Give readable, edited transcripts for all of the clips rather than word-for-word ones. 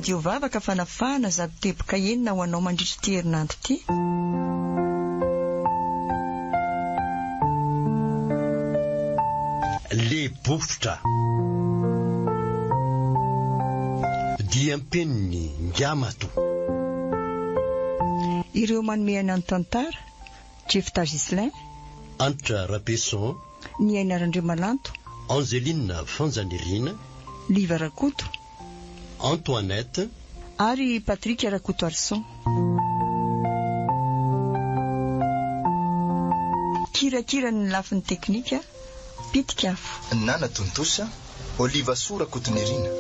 radio vavaka fanafana za teboka enina ho anao mandritry ty herinandro ty. Le bofotra dia mpeniny ngiamato. Ireo manomehana ny tantara Jefta Gislin, Antra Rapeson, ny Ainarandriamalanto, Angeline Fanjanirina, Liva Rakoto, Antoinette ary Patrick Rakoto Arson. Kirakira ny lafin'ny teknika Pitika afo. Nana Tontosa, Oliva Soura Kotonirina.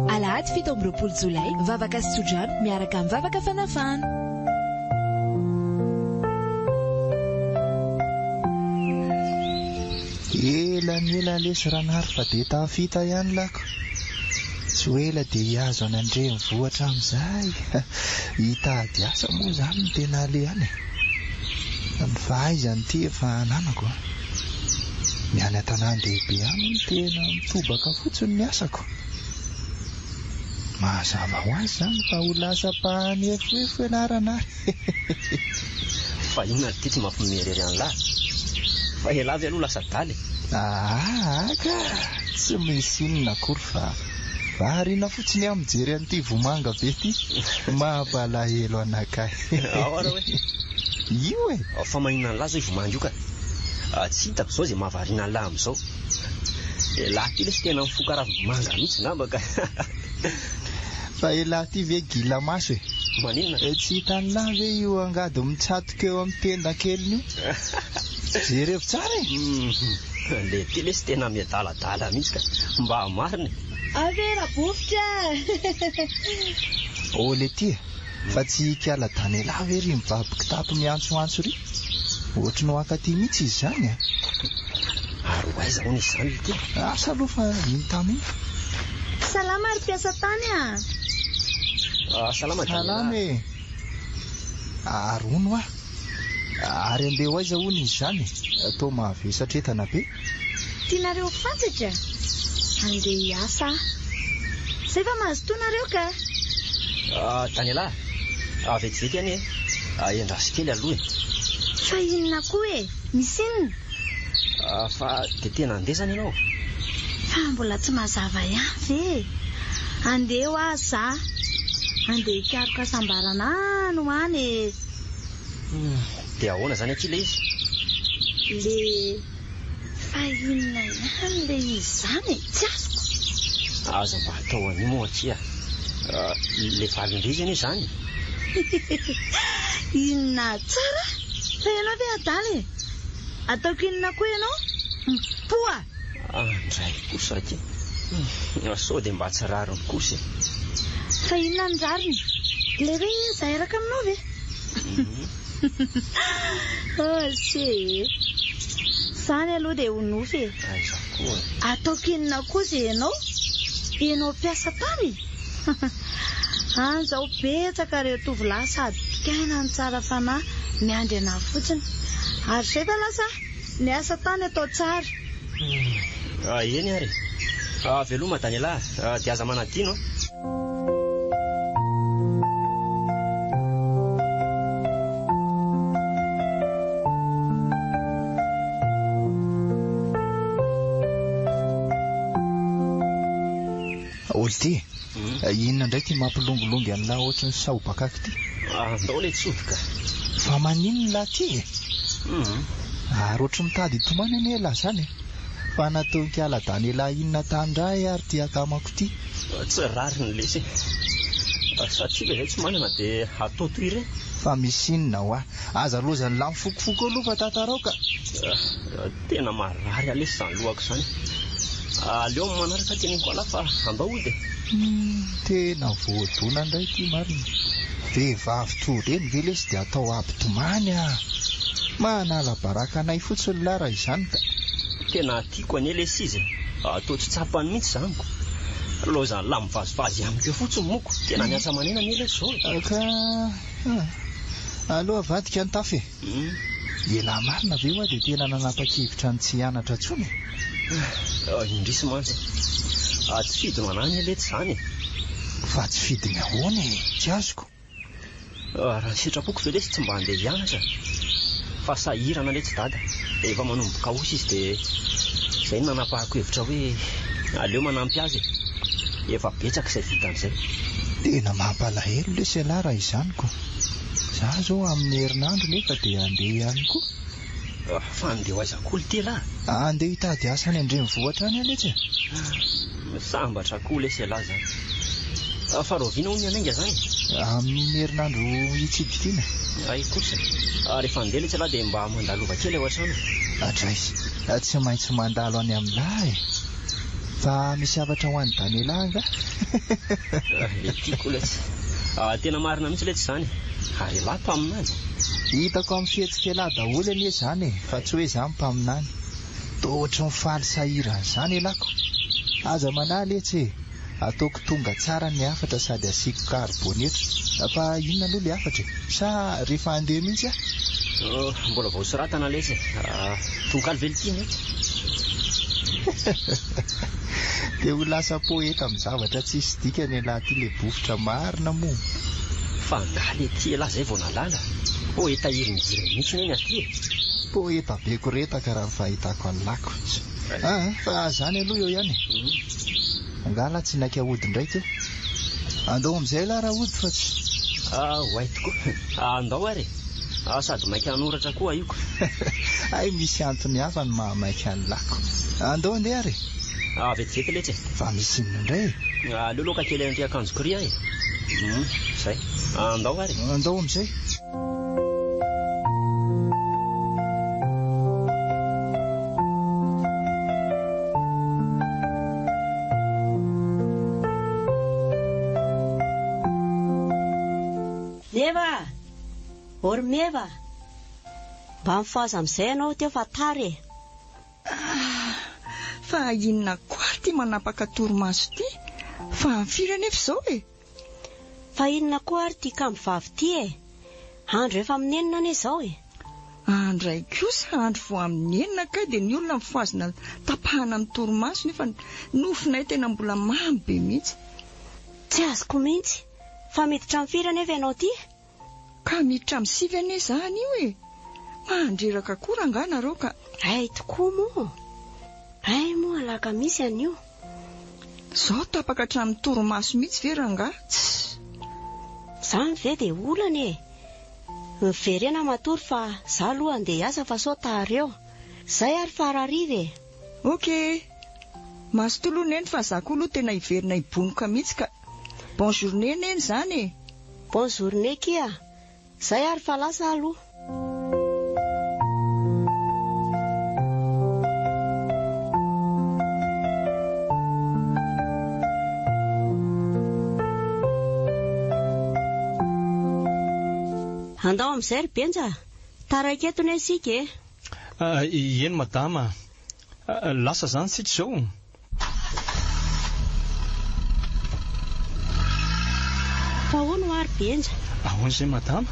Alahady 7 Jolay, vavaka sy tsodrano miaraka amin'ny vavaka fanafana. Ela lesy ranary fa dia tafita ihany lako. Tsy ho ela dia hiazo an'Andre mivoatra amin'izay. Hitady asa moa izany no tena alehany. Ny fahaizany ty efa ananako. Ny any an-tanàn-dehibe any no tena mitobaka fotsiny ny asako. Mazava ho azy izany fa ho lasa pahany efoefo ianarana. Fa inona ty tsy mampimerery an'lahy. Fa elavy aloha lasa daly. Ka tsy misy inona akory fa variana fotsiny aho mijery an'ity vomanga be ty. Mampalahelo anakay. Ao ara hoe. Io e. Fa maninona an'lahy zao vomanga io ka. Tsy hitako zao zay mahavariana an'lahy amin'izao. Lahy ty lesy tena mifoka ravomanga mihitsy namba ka. Fa elahy ty ve gila maso e. Maninona? Tsy hitan'ny lahy ve io angady mitsatoka eo amin'ny tenda keliny io. Jereo tsara e. Le ty lesy tena miadaladala mihitsy ka mba marina. Avera bofotra. Le ty e. Fa tsy kiala tany elahy ve ry mibaby kitapo miantsoantso ry. Ohatry no akaty mihitsy izy zany e. Ary hoaiza hono izy zany ty. Asa aloha fa iny tamy. Salama ary mpiasa tany a. Salama e. Ary hono ary andeha hoaiza hono izy zany. Atao mahavesatra entana be. Tianareo fatsatra. Andeha hiasa. Zay fa mahazotoanareo ka. Tanyalahy, vetivety any e. Endraso kely aloha e. Fa inona koa e? Misy inona? Fa dia tena andesana ianao. Fa mbola tsy mazava ihany ve. Andeha ho aza. Andeha hikaroka sambarana no any. Dia ahoana zany aky le izy? Le fa inona ihany le izy zany tsy azoko. Aza mba atao animo akia. Le valindrizana io zany. Inona tsara? Fa ianao ve adaly? Ataoko inona koa ianao? Poa. Ndray kosa aky. Sao dia mba tsy rariny kosa. Fa inona ny rariny? Le re izahay araka aminao ve? Se zany aloha dia honofy e. Ataoko inona kosa ianao? Ianao mpiasa tany? An'izao betsaka reo tovolahy sady pikaina ny tsara fanahy miandry anahy fotsiny. Ary zay fa lasa ny asa tany atao tsara. Eny ary. Veloma tany lahy, dia aza manadino. Olty. Inona ndray ty mampilongolongy an'lahy ohatry ny saobakaka ty. Andao le tsofoka. Fa maninona lahy ty e. Ary ohatry mitady hitomana anie lahy zany. Fa natao kialadany lahy inona tandray ary ty akamako ty. Tsy rariny lesy. Satria izay tsy manana dia atao toy ireny. Fa misy inona ho aza lozany lahy mifokofoko aloha fa tantarao ka. Tena marary alesy izany lohako izany. Aleo manaraka teny koa lafa andao ody. Tena voadona ndray ty marina. Vehivavy tsoreny ve lesy dia atao ampitomany manala baraka anay fotsiny lara izany ka. Tena tiako anie lesy izy. Atao tsy tsapany mihitsy zaniko. Lozany lahy mivazivazy amiko fotsiny moko. Tena niasa manena anie lesy zao. Ka aloha vadika ny tafy. Ela marina ve hoa dia tena nanapa-kevitra ny tsy hianatra tsony. Indrisy mantsy. Tsy fidino anany letsy zany. Fa tsy fidiny ahoana tsy azoko. Raha sitrapoko ve lesy tsy mba handeha hianatra. Fa sahirana letsy dada. Efa manomboka osy izy dia izay no nanapahako hevitra hoe aleo manampy azy. Efa betsaka izay vitan'izay. Tena mampalahelo le Sela raha izaniko. Zaho zao amin'ny herinandro nefa dia handeha ihany koa. Fa andeha ho aiza koa tela? Andeha hitady asa any andrenivohitra any aletsy. Sambatra koa le Sela zany. Fa roviana hono anainga zany. Amin'ny herinandro hitsidika iny. Ay kosa. Rehefa andeha le Sela dia mba mandalova kely ao an-trano. Adraisy. Tsy maintsy mandalo any amin'lahy. Fa misy zavatra ho an'ny Danela anga. Tiako letsy. Tena marina mihitsy letsy zany. Ary lahy mpaminany. Hitako amin'ny fihetsika lahy daholo anie zany fa tsy hoe za mpaminany. Tohatra mifaly sahirana zany elako. Aza manaly etsy ataoko tonga tsara ny hafatra sady asiako karbonetra. Fa inona aloha le hafatra? Sa rehefa andeha mihitsy mbola vao soratana letsy. Tonkaly velitiny etsy. Dia ho lasa poeta amin'ny zavatra tsisy dikany lahy le bofotra marina moa. Fa angaly ety lahy zay vao nalala. Poeta irin-jiren mihitsy eny aty. Poeta be koretaka raha fahitako an'lako. Fa zany aloha eo ihany. Angala tsy naika hody indray teo. Andao amin'izay lahy raha hody fa tsy. Hoay tokoa. Andao ary. Sady maika hanoratra koa ioko. Ay misy antony hafa ny mahamaika an'lako. Andao andeha ary. Vetivety letsy. Fa misy indray. Aleo loka kely an'ity akanjo koria e. Zay. Andao ary. Andao amin'izay. Meva! Or meva! Mba mifaza amin'izay ianao teo fa tary e. Fa inona koa ty manapaka torimaso ty? Fa amfiry nefa izao e. Fa inona koa ary ty kambovavy ty e. Andro efa amin'ny enina ane izao e. Andro ray kosa andro vao amin'ny enina ka dia ny olona mifazona tapahana amin'ny torimaso nefa nofinay tena mbola mamy be mihitsy. Tsy azoko mihitsy. Fa miditra amin'ny firy anefa ianao ty? Ka miditra amin'ny sivy ane zany io e. Mandreraka koa rangahy nareo ka. Ay tokoa moa. Ay moa alaka misy an'io. Zao tapaka hatramin'ny torimaso mihitsy ve rangahy? Zany ve dia olana e. Miverena matory fa za aloha andeha hiasa fa sao tary eo. Zay ary farariva e. Ok. Maso toloha neny fa za koa aloha tena hiverina hibonoka mihitsy ka. Bonne journée neny zany e. Bonne journée kia. Zay ary fa lasa aloha. Andao amin'izay ry Benja. Taraiky eto ny isika e. Eny madama. Lasa zany sika zao. Fa hono ary Benja. Ahoana izay madama?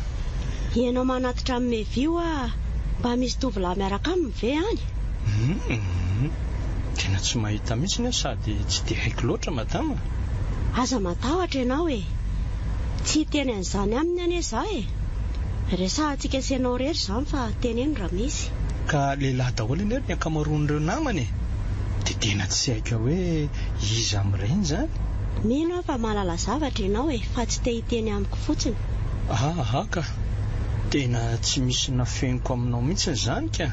Ianao manatitra amin'ny mevio mba misy tovolahy miaraka aminy ve any? Tena tsy mahita mihitsy ny sady tsy dia haiko loatra madama. Aza matahotra ianao e. Tsy teny an'izany aminy ane za e. Resahantsika senao rery zany fa teneno raha misy. Ka lehilahy daholo inery ny ankamaroan'ireo namany. Dia tena tsy haiko hoe iza amin'ireny zany. Mino fa malala zavatra ianao e, fa tsy te hiteny amiko fotsiny. Ka tena tsy misy nafeniko aminao mihitsy zany ka.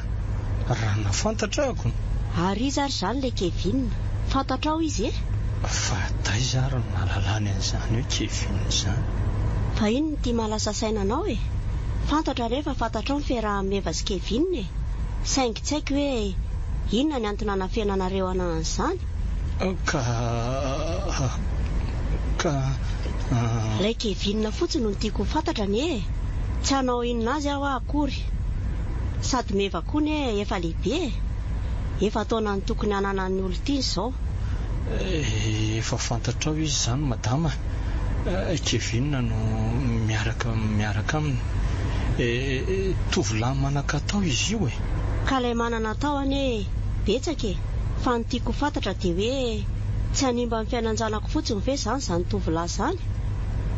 Raha nafantatrako. Ary izy ary zany le Kevin. Fantatrao izy e? Fa taiza ary nalalany an'izany hoe Kevin zany. Fa ino ty malasa sainanao e? Fantatra rehefa fantatrao ny fiaraha-meva sy Kevin e. Saingy tsy haiko hoe inona ny antony hanafenanareo an'izany. Ilay Kevin fotsiny no tiako fantatra ny e. Tsy hanao inona azy aho akory. Sady meva koa ny efa lehibe. Efa taona ny tokony hanana ny olon-tiny izao. Efa fantatrao izy zany madama. Kevin no miaraka aminy. Tovolahy manan-katao izy io e. Ka ilay manana tao ane betsaka e. Fa ny tiako fantatra dia hoe Tsy hanimba amin'ny fiainan-janako fotsiny ve izany tovolahy izany?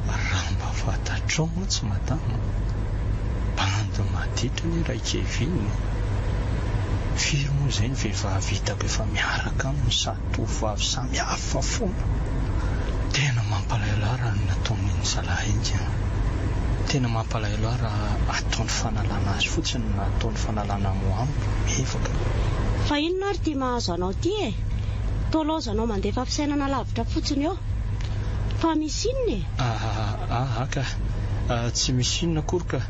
Raha mba fantatrao moa tsy madama, bandy maditra ny ray Kevin. Firy moa izay ny vehivavy hitako efa miaraka aminy sady tovovavy samy hafa foana. Tena mampalahelo ahy raha nataon'iny zalahy iny. Tena mampalahelo ahy raha ataony fanalana azy fotsiny na ataony fanalana moambo mevaka. Fa inona ary tia mahazo anao ty e? Toloza anao mandefa fisainana lavitra fotsiny eo. Fa misy inona e? Ka tsy misy inona akory ka.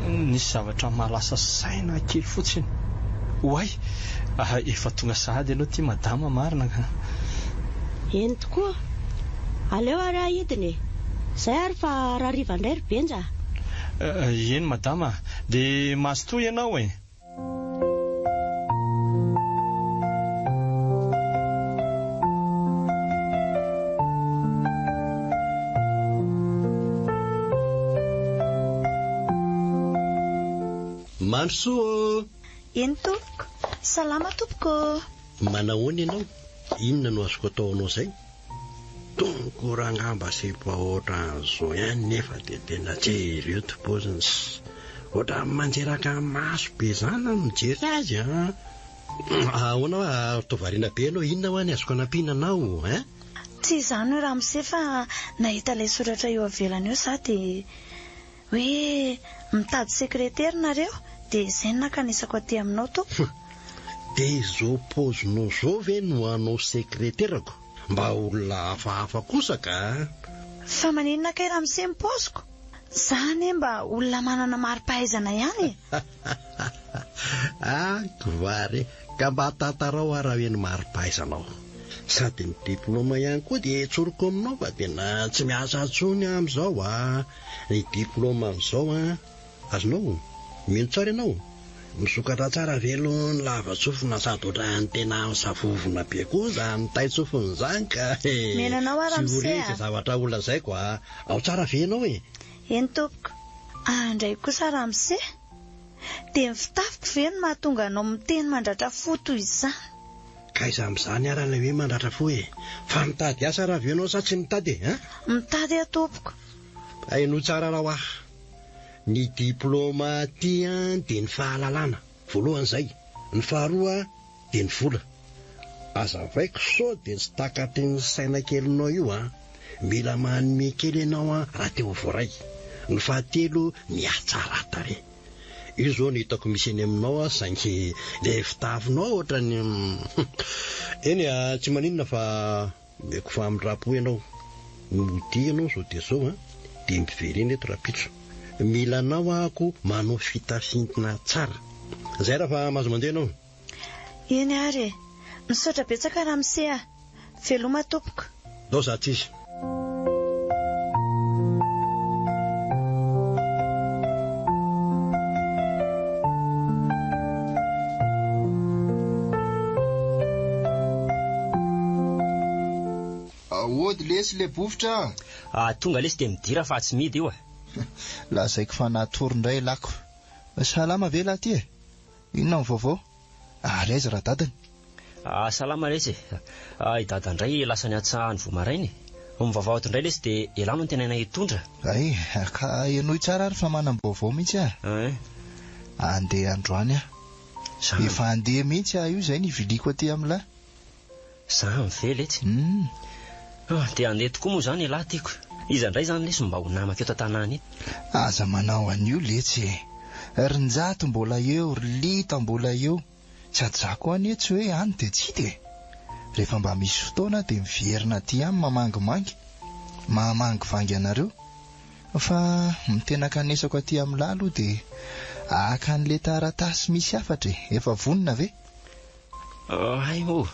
Nisy zavatra mahalasa saina kely fotsiny. Oay, efa tonga sahady ianao ty madama marina ka. Eny tokoa. Aleo ary ahidiny e. Zay ary fa raha riva indray ry benja. Eny madama, dia mazotoy ianao e. Mandrosoa. Eny tompoko. Salama tompoko. Manahoana ianao? Inona no azoko ataonao izay? Tongo rangamba sy bahoatra an'izao ihany nefa dia tena jery eto poziny. Oatra manjeraka maso be izany no mijery azy a. Ahoana tovariana be ianao, inona ho any azoko anampiana anao e? Tsy izany raha misefa nahita ilay soratra eo avelany eo za dia hoe mitady sekretera nareo dia izay nakanisako aty aminao tompoko. Dia izao pozinao izao ve no anao sekreterako? Mba olona hafahafa kosa ka. Fa maninona kay raha mise mipoziko? Zany mba olona manana mari-pahaizana ihany. Vary ka mba tantarao raha hoe ny mari-pahaizanao. Sady ny diplôma ihany koa dia tsoroko aminao fa tena tsy miasa intsony amin'izao a. Ny diplôma amin'izao azonao mino tsara ianao. Misokatra tsara velo ny lava-tsofina sady ohatrany tena savovona be koa izany taitsofina izany ka. Menanao ary amin'izay tsy zavatra olona izay koa. Ao tsara ve ianao e? Eny tompoko. Andray kosa raha mise dia ny fitafiko ve no mahatonga anao miteny mandratra fo toy izany? Ka iza amin'izany ara ilay hoe mandratra fo e. Fa mitady asa raha ve ianao sa tsy mitady e? Mitady a tompoko. Hainao tsara raha hoa. Ny diplôma ty dia ny fahalalana voalohany izay, ny faharoa dia ny vola. Azavaiko sao dia tsy takatry ny saina kelinao io mila manome kely ianao raha teo voaray. Ny fahatelo ny atsara tare. Io zao ny hitako misy eny aminao saingy ilay fitafinao ohatra ny eny tsy maninona fa meko fa midrapo ianao. Mody ianao zao dia zao dia mivereny eto rapitso. Mila anao ako manao fitafintina tsara. Zay raha fa mahazo mandeha ianao. Eny ary misaotra betsaka raha mise veloma tompoko. Dao za tsisy. Ody lesy le bovotra. Tonga lesy dia midira fa tsy midy io a. Lazaiko fa natory indray lako. Salama ve lahy ty e? Inona ny vaovao? Ary aiza raha dadany? Salama lesy. I dada indray lasa niatsahany vomarainy. Mivavao ato indray lesy dia elano ny tena hitondra. Ay, ka ianoi tsara ary fa manam-baovao mihitsy andeha androany efa andeha mihitsy io izay ny viliko aty amin'lahy. Za mively etsy. Dia andeha tokoa moa izany lahy tiako. Iza indray izany lesy mba ho namako eto an-tanàna eto. Aza manao an'io letsy. Rinjato mbola eo, lita mbola eo. Tsy adzako any etsy hoe any dia tsy hita e. Rehefa mba misy fotoana dia miverina aty any mamangimangy. Mahamangy vangy anareo. Fa mitena kanesako aty amin'lahy aloha dia aka an'ilay taratasy misy afatra efa vonona ve? Hay moa.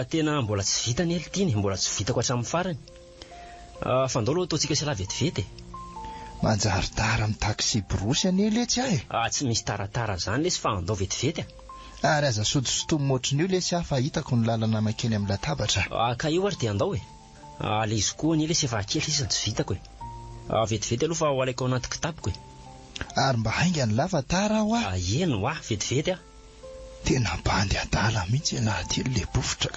Tena mbola tsy vita ny elitiny, mbola tsy vitako hatramin'ny farany. Fandao aloha ataontsika sy lahy vetivety. Manjaridara amin'ny taksi borosy an'ely etsy ahy. Tsy misy taratara izany lesy fa andao vetivety. Ary aza sotosotomy moatrin'io lesy ahy fa hitako ny lalana makeny amin'ny latabatra. Ka io ary dia andao e. Le izy koa ny lesy efa kely isany tsy vitako e. Vetivety aloha fa ho alaiko ao anaty kitapoko e. Ary mba hainga ny lava tara aho eno vetivety Tena bandy adala mihitsy anaty le bofotra.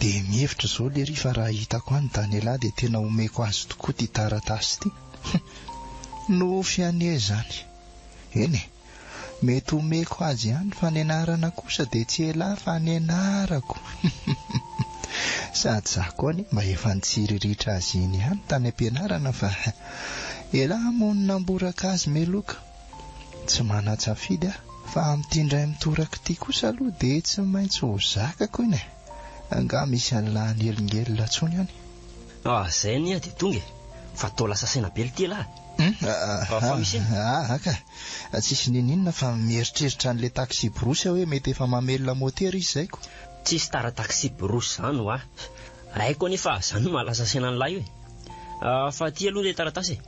dia mihevitra izao le ry fa raha hitako any Daniela dia tena omeko azy tokoa ty taratasy ty. No fiane zany. Eny, mety omeko azy ihany fa nianarana kosa dia tsy ela fa nianarako. Sady za koa ny mba efa nitsiriritra azy iny ihany tany am-pianarana fa ela monina namboraka azy meloka. Tsy manatsafidy fa amin'itindray mitoraka ity kosa aloha dia tsy maintsy ho zakako iny. Anga misy an'lany elingelina tsony any. Zay nia dia tonga fa tao lasa saina be ty lahy. Aka, tsisy ninina fa mieritreritra an'ilay taxi brosy hoe mety efa mamelona motera izy zay ko. Tsisy tara taxi brosy zany ho raiko nefa zany malasa saina an'lahy hoe fa ty aloha ilay taratasy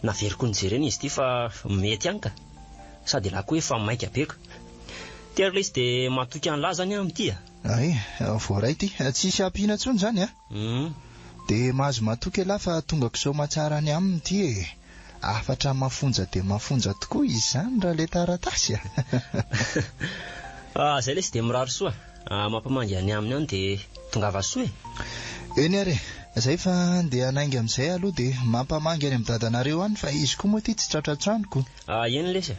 naveriko nijerena izy ty fa mety ihany ka sady laha koa efa maika beka ty ary ilay izy dia matoky an'lahy zany amin'ity Ay, voaray ty, tsisy ampiana tsony zany dia mahazo matoky laha fa tongako sao matsara any aminy ty afatra mafonja dia mafonja tokoa izy zany raha le taratasy zay lesy dia mirary soa mampamangy any aminy any dia tongava soa eny ary zay fa dia anaingy amin'izay aloha dia mampamangy any amin'ny dadanareo any fa izy koa moa ty tsy tratratranoko eny lesy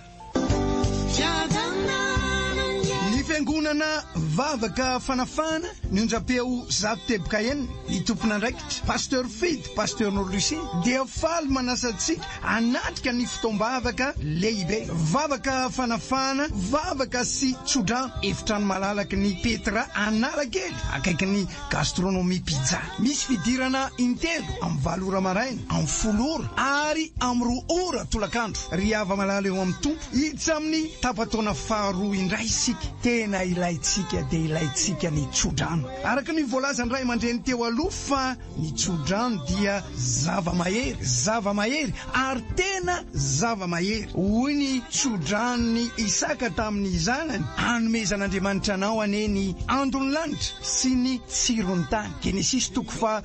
fiangonana vavaka fanafana nionjapeo zato teboka enina ny tompona andraikitra pasteur Fid pasteur Norlucie dia faly manasantsika anatrika ny fotoam-bavaka lehibe vavaka fanafana vavaka sy tsodrano efitrano malalaky ny Petra Analakely akaiky ny gastronomie pizza misy fidirana intelo amin'ny 7 ora maraina amin'ny 10 ora ary amin'ny 2 ora tolakandro ry ava malala eo amin'ny tompo hiditra amin'ny tapataona faharoa indray isika tena ilaitsika dia ilaitsika ny tsodrano araka ny voalazany ray aman-dreny teo aloha fa ny tsodrano dia zava-mahery ary tena zava-mahery hoy ny tsodrano ny Isaka tamin'ny zanany hanomezan'Andriamanitra anao ane ny andony lanitra sy ny tsirony tany Genesis 7:20 fa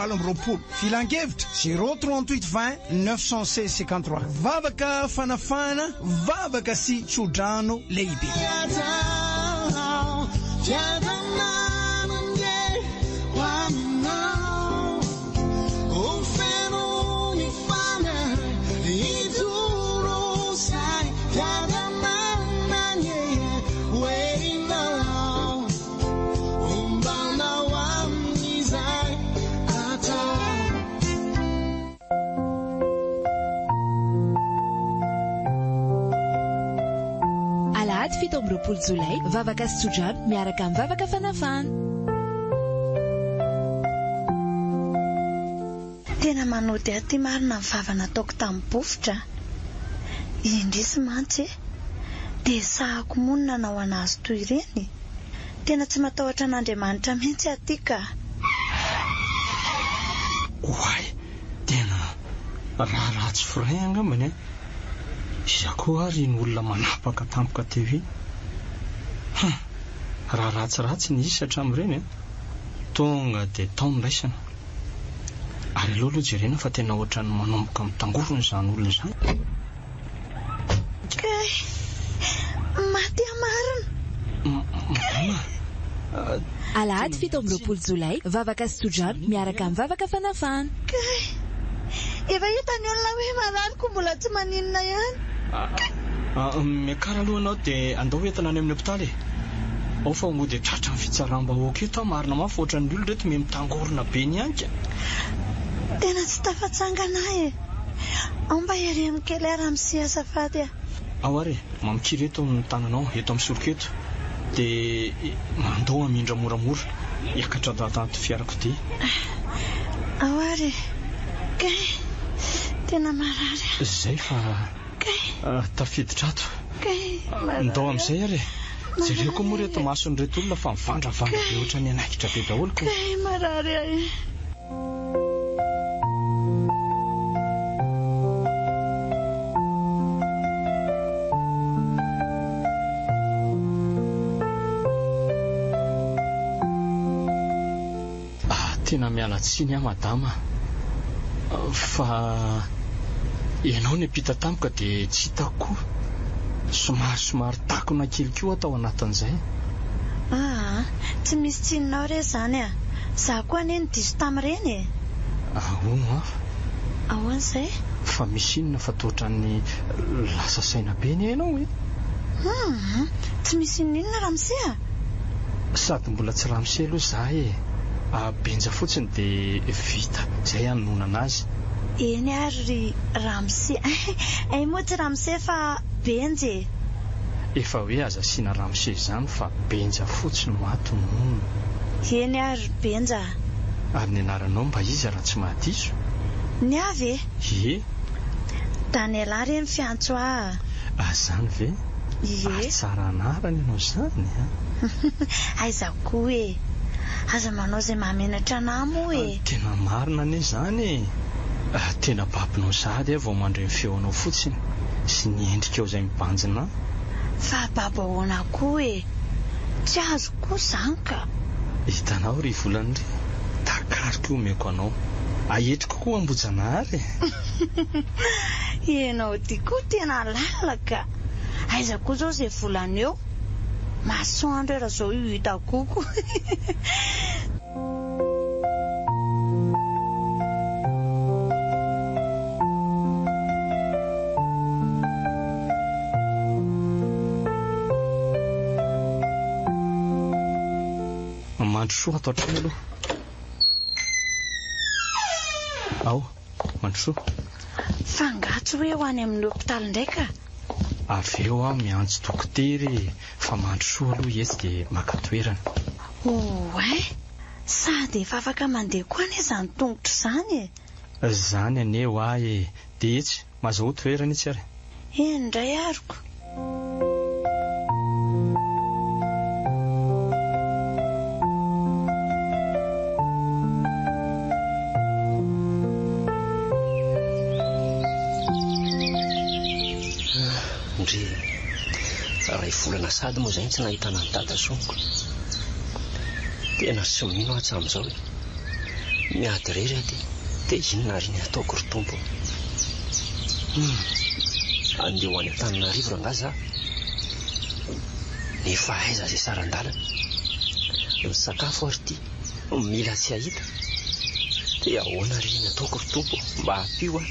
7:20 filan-kevitra 038 20 916 53 vavaka fanafana vavaka sy tsodrano lehibe fito amby 20 Jolay vavaka sy tsodrano miaraka amin'ny vavaka fanafana. Tena manody aty marina vavana ataoko tamin'ny bofotra indrisy mantsy dia sahako monina na ho anazy toy ireny tena tsy matahotra an'Andriamanitra mihitsy aty ka oay tena raha tsy firay angambany iza koa ary ny olona manapaka tampoka TV raha ratsiratsy ny isatra amin'ireny tonga dia taoniraisana ary aloha jerena fa tena ohatra ny manomboka mitangorona izany olona izany maty amarina Alahady 7 amby 20 Jolay vavaka sy tsodrano miaraka amin'ny vavaka fanafana efa hitany olona hoe malaloko mbola tsy maninona ihany miakara aloha anao dia andao entana any amin'ny hopitaly ao fa mo dia tratra ny fitsaram-bahoaka eto marina mafy ohatra ny olona reto me mitangorona be ny anka tena tsy tafatsangana ao mba ery amin'ny kely ary amin'ny siasafady ao ary mamikira eto amin'ny tananao eto amin'ny soroketo dia mandao amindra moramora hiakatra datanty fiarako dia ao ary tena marary zay fa tafiditra ato ndao amin'izay ary jereo koa moa reto masony reto olona fa mivandravandra be ohatra ny anaikitra be daholo ko marary tena miala tsiny madama fa ianao ny apita tampoka dia tsy hitako somary takona kely koa atao anatin'izay tsy misy tsinonao re zany a. Za koa ane ny diso tamin'ireny e. Ahoana? Ahoan'izay? Fa misy inona fa toatran'ny lasa saina be ny ianao e? Tsy misy inona ramosea. Sady mbola tsy ramose aloha za e. Benja fotsiny dia vita izay hanonana azy. Eny ary ramose. Ay moa tsy ramose fa benja e. Efa hoe aza asiana ramose izany fa benja fotsiny mato nono. Eny ary benja. Ary ny anaranao mba izy raha tsy mahadiso? Ny avy e? Ie. Daniela reny fiantso ah. Azany ve? Ie. Tsara anarany ianao izany a. Aiza koa e. Aza manao izay mahamenatra anahy moa e. Tena marina ane izany e. Tena babinao sady vao mandray ny feonao fotsiny sy ny endrikao izay mibanjina. Fa baba ahoana koa e. Tsy azo koa izany ka. Hitanao ry volany ry. Takariko omeko anao. Ahetriko koa Ambojanahary. Ianao ty koa tena lalaka. Aiza koa zao izay volana eo. Masoandro era zao io hita koko. Mandrosoa atao trano aloha. Ao, mandrosoa. Fangatsy hoe ho any amin'ny hopitaly ndraika. Avy eo miantso dokotera fa mandrosoa aloha eto dia maka toerana. Oay, sady efa afaka mandeha koa ane izany tongotra izany e. Zany aneo ahy dia etsy mazao toerana itsy ary. Indray ariko. Ray volana sady moa izay tsy nahitana ny dada soniko. Tena sy mino aho hatramizao hoe miady rery aho dia inona ary ny ataoko ry tompo. Andeha ho any Antananarivo rangaza nefa aiza izay saran-dalana. Ny sakafo ary ty mila tsy ahita. Dia ahoana ary ny ataoko ry tompo mba hampio aho.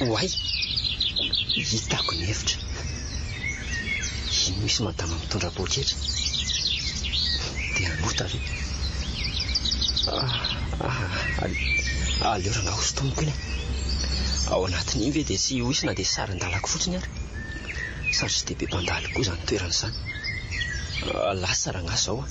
Oay, hitako ny hevitra. Ino misy madama mitondra poketra dia anota ve? Aleo rangaha hoso tomoko iny. Ao anatin'iny ve dia tsy hoisy na dia saran-dalako fotsiny ary. Sady tsy dia be mpandaly koa izany toerana izany. Lasa rangaha zao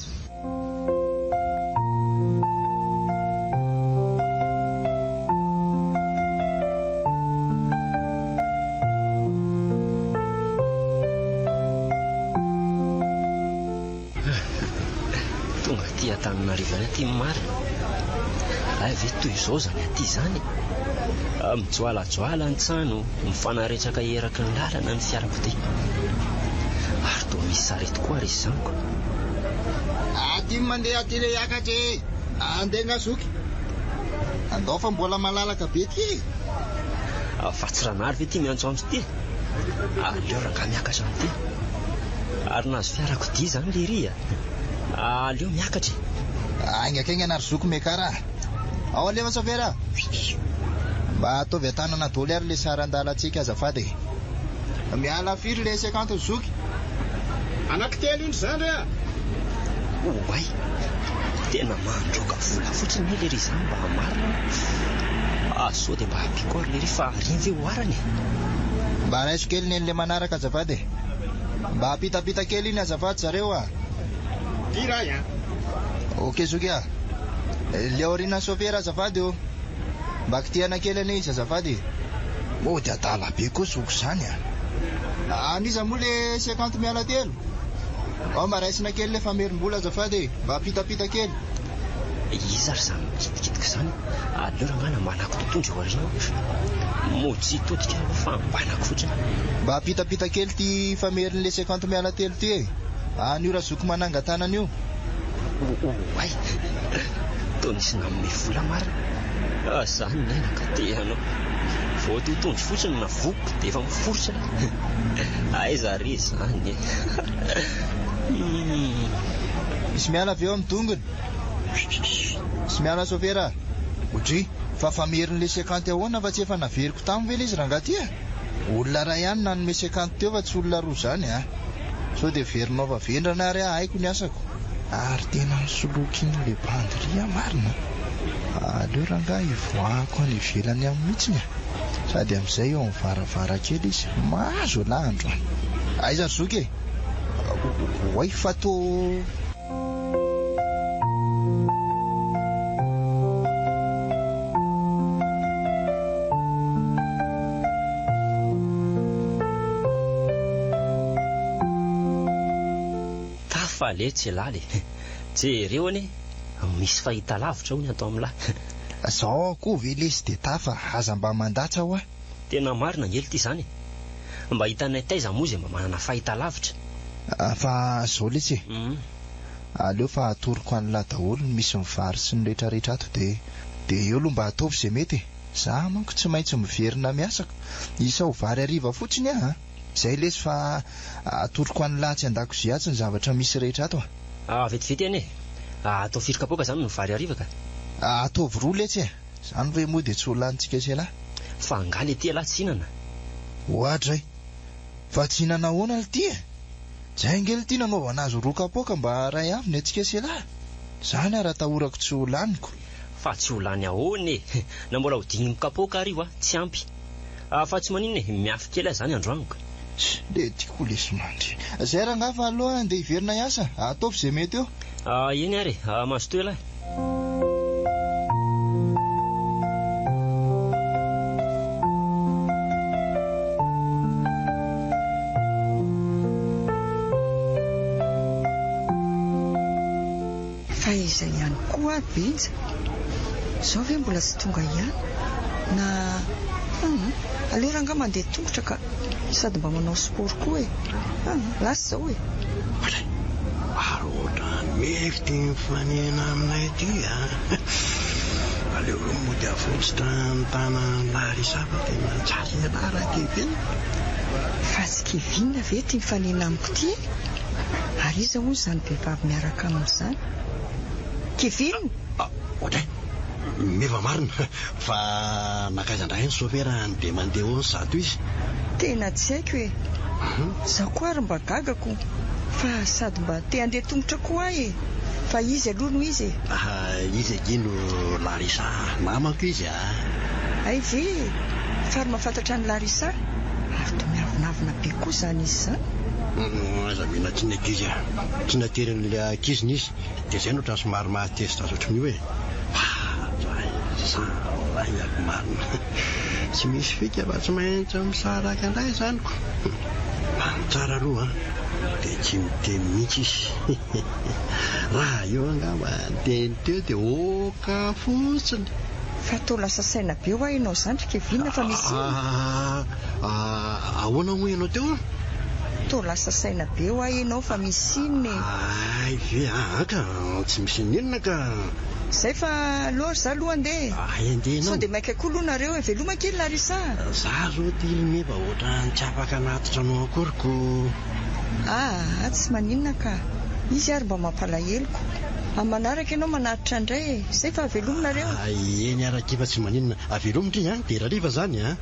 Antananarivo ty marina. Ay ve toy izao zany aty izany. Mijoalajoala ny trano, mifanaretsaka eraky ny lalana ny fiarakodia. Ary toa misy sarety koa ry zaniko. Aty mandeha aty le hiakatra andeha ngazoky. Andao fa mbola malalaka be ty. Fa tsy ranary ve ty miantso amitsy ty. Aleo rangaha miakatra amity. Ary nazo fiarakodia zany le ry. Aleo miakatra. Aingakegna anary zoko mekara. Ao alefa sofera. Mba ataovy atanana dôly ary le saran-dalantsika azafady. Miala firy le 50 zoky. Anankitelo iny zany re. Oay, tena mandroka vola fotsiny le ry zany mba hamarina. Sao dia mba hampiko ary le ry fa riny ve hoarany. Mba raiso kely neny le manaraka azafady. Mba hapitapita kely iny azafady zareo a. Kiray a. Okey zokia. Le orina sofera azafady o. Mba kitiana kely ane izy azafady. Dia tala be koa zoko zany a. Aniza moa le 50 miala telo. Ao mba raisina kely le famerim-bola azafady. Mba hapitapita kely. Izy ary zany mikitikitika zany. Aleo rangana manako totondry ho arino. Moji todika fa mbanako fotsiny. Mba hapitapita kely ty famerin le 50 miala telo ty e. Anio ra zoko manangatanana io. Oay, toa nisy namome vola marina. Zany nainaka te anao. Vao totondry fotsiny na voko dia efa miforotra. Aiza ry zany. Misy miala avy eo amin'ny tongony. Misy miala sofera. Otry, fa famerin'le 50 ahoana fa tsy efa naveriko taminy ve ilay izy rangaty e? Olona ray ihany nanome 50 teo fa tsy olona roa zany a. So dia verinao fa vendrana ary haiko ny asako. Ary tena nisolokin'le banderia marina. Aleo rangahy ivoahako any ivelany amin'ny mihitsiny. Sady amin'izay eo amin'ny varavarankely izy mahazo landro. Aiza zoky e? Oay fatao. Tafale tsy laly. Jereo ane misy fahita lavitra hono atao amin'lahy. Zao koa velesy dia tafa aza mba mandatsa ho a. Tena marina ngely ity zany. Mba hitanay taiza moa izay mba manana fahita lavitra. Fa zao letsy. Aleo fa atoroko an'la daholo misy mivary sy ny rehetrarehetra ato dia eo aloha mba ataovy izay mety. Za manko tsy maintsy miverina miasako. Isa ho vary hariva fotsiny a. Zay lesy fa atoroko an'la tsy an-dakozia atsy ny zavatra misy rehetra ato a. Vetivety ane. Atao firy kapoaka zany ny vary hariva ka. Ataovy roa letsy e. Zany hoe moa dia tsy ho lanintsika sy lahy. Fa angaly ety lahy tsy hinana. Ohatray. Fa tsy hinana ahoana ity e. Zay ngely ity nanaovana azy roa kapoaka mba ray avy ny atsika sy lahy. Zany ara tahorako tsy ho laniko. Fa tsy ho lany ahoana e. Na mbola ho dimy kapoaka arivo tsy ampy. Fa tsy maninona e, miafy kely zany androaniko. Le tiako lesy mandry. Zay rangahy fa aloha andeha hiverina hiasa. Ataovy izay mety eo. Eny ary, mazotoy lahy. Fa izay ihany koa Benja. Zao ve mbola tsy tonga ihany na aleo rangahy mandeha tongotra ka sady mba manao sport koa e. Lasa zao e. Ary ohatran mety mifanena aminay ity a. Aleo moa dia avotsitra ny tana Larisa fa tena tsara ianara Kevin. Fa tsy Kevin ve tia mifanena amiko ity? Ary iza hoy izany vehivavy miaraka amin'izany? Kevin? Ohatray, meva marina fa nakaizandray ny sofera dia mandeha ho ny zato izy. Tena tsy haiko e. Zaho koa ary mba gagako fa sady mba te handeha tongotra koa e. Fa izy aloha no izy e. Izy agino Larisa namako izy a. Ay ve fa ary mahafantatra ny Larisa? Ary to miavonavina be koa zany izy zany. Aza mena tsy nakizy a. Tsy nateran'le akiziny izy dia zay no ohatran'ny somary mahatezitra azy ohatran'ny hoe ako marina. Tsy misy fika fa tsy maintsy misaraka andray zanyko. Tsara aloha dia tsy miteny mihitsy izy. Raha eo angamba teny teo dia oka fotsiny. Fa to lasa saina be ho ianao zany Kevin fa misy ahoana moa ianao teo? To lasa saina be ho ianao fa misy inona e. Ay ve ka tsy misy ninona ka. Zay fa loha za aloha andeha. Andeha sao dia maika koa aloha nareo e veloma kely Larisa. Za zao ty meva ohatran'ny tsy afaka anatitra anao akoriko. Tsy maninona ka. Izy ary mba mampalaheloko. Amin'ny manaraka ianao manatitra indray e. Zay fa velominareo. Eny araka fa tsy maninona. Avelomindry a dia rariva zany a.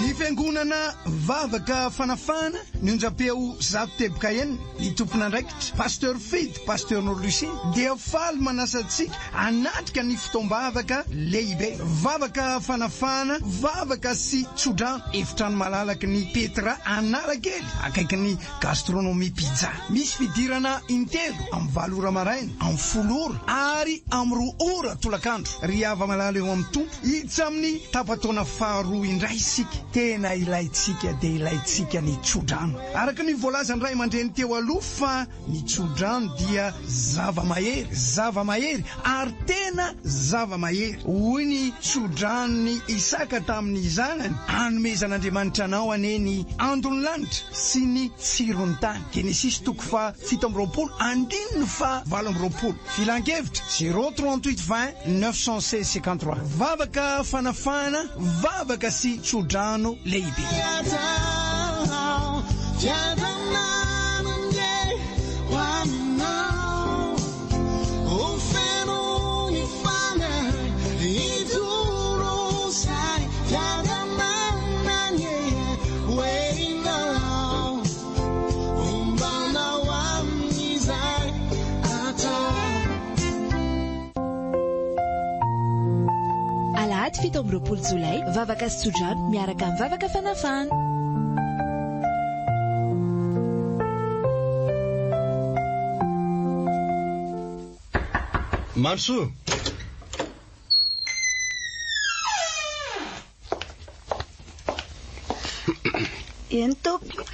Ny fiangonana vavaka fanafana ny onjam-peo zato teboka enina ny tompon'andraikitra pasteur Fid pasteur Lucie dia faly manasantsika anatrika ny fotoam-bavaka lehibe vavaka fanafana vavaka sy tsodrano efitrano malalaky ny Petra Analakely akaiky ny gastronomie pizza misy fidirana intelo amin'ny 7 ora maraina amin'ny 10 ora ary amin'ny 2 ora tolakandro riava malala eo amin'ny tompo hiditsy amin'ny tapataona faharoa indray isika tena ilaitsika dia ilaitsika ny tsodrano araka ny voalazany ray aman-dreny teo aloha fa ny tsodrano dia zava-mahery ary tena zava-mahery hoy ny tsodrano ny Isaka tamin'ny zanany hanomezan'Andriamanitra anao aneny andony lanitra sy ny tsirony tany Genesis 7:20 filan-kevitra 038 20 916 53 vavaka fanafana vavaka sy tsodrano lehibe. fito amby roapolo jolay vavaka sy tsodrano miaraka amin'ny vavaka fanafana. Marso. Eny tompo.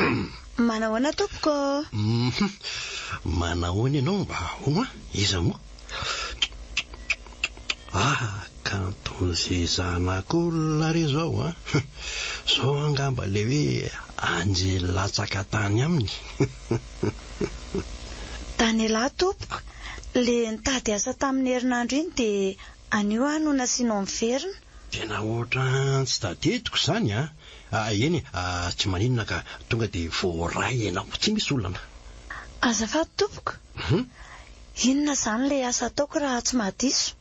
Manahoana tompoko? Manahoana ianao mba hoa? Iza moa? Kanton'izay zanak'olona re zao zao angamba le hoe anjelatsaka tany aminy. Tany lahy tompoko. Le nitady asa tamin'ny herinandro iny dia anio no nasianao miverina. Tena ohatran tsy tadidiko izany eny tsy maninona ka tonga dia voaray ianao tsy misy olana. Azafady tompoko. Inona izany le asa ataoko raha tsy mahadiso?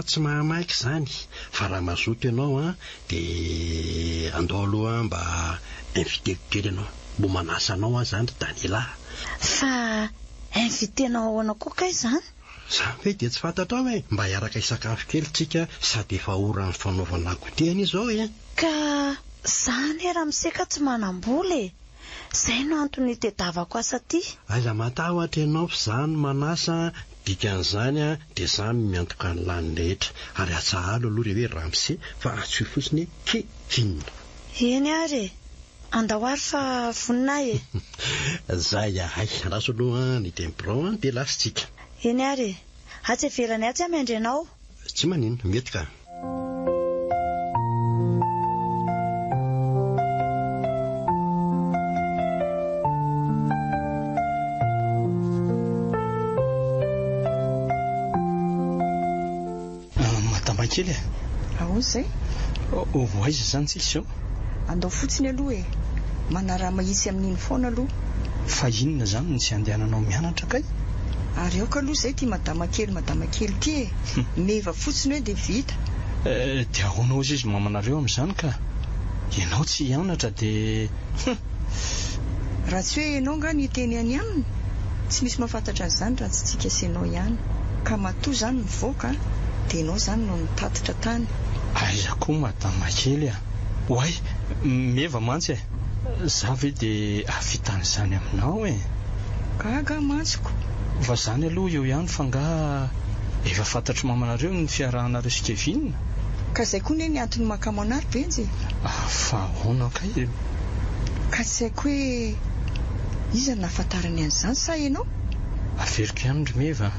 Tsy mahamaika izany fa raha mazoto ianao dia andao aloha mba inviteko kely ianao mbo manasa anao izany Daniela. Fa invitenao ahoana koa kay izany? Izany hoe dia tsy fantatra hoe mba hiaraka hisakafo kely tsika sady efa ora ny fanaovana goteny izao Ka izany raha miseka tsy manam-bola izay no antony tedavako asa ty. Aiza matahotra ianao izany manasa dikan'izany dia izany miantoka ny lany rehetra ary atsahalo aloha re hoe ramose fa atsoy fotsiny kevinina. Eny ary andahoary fa vonina Zay raso aloha ny temporan dia lasitsika. Eny ary atsy everany atsy amendrenao. Tsy maninona mety ka. Kely zay aiza zany tsika zao andao fotsiny aloha manara mahitsy amin'iny foana aloha fa inona zany ny tsy andehananao mianatra kay ary aoka aloha zay ty madama kely ty meva fotsiny hoe dia vita dia ahoana ozy izy mamanareo amin'izany ka ianao tsy hianatra dia raha tsy hoe ianao nga nyteny any aminy tsy misy mahafantatra an'izany raha tsy tsika asianao ihany ka matoa zany mivoaka dia ianao zany no nitatitra tany. Aiza koa madama kely Oay meva mantsy za ve dia avitan'izany aminao Gaga mantsiko fa zany aloha eo ihany fa nga efa fantatry mamanareo ny fiarahanareo sy Kevin ka izay koa ny antony makamo anary benjy fa ahoana kay ka tsy haiko hoe iza nahafantarany an'izany sa ianao averiko ihany ry meva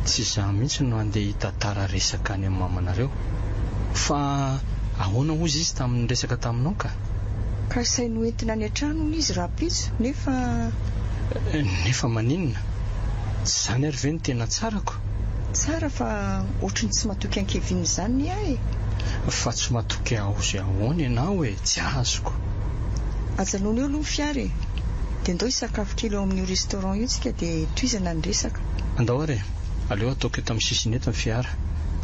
tsy za mihitsy no andeha hitantara resaka any amin'ny mamanareo fa ahoana ozy izy tamin'ny resaka taminao ka izay noentina any an-trano izy raha pitso nefa maninona tsy zany ary ve ny tena tsarako tsara fa ohatrany tsy matoky an Kevin izany fa tsy matoky aho zay ahoana ianao tsy azoko ajanona eo aloha ny fiara dia andao hisakafo kely eo amin'io restaurant io tsika dia toizana ny resaka andao ary aleo ataoko eto amin'ny sisiny eto ny fiara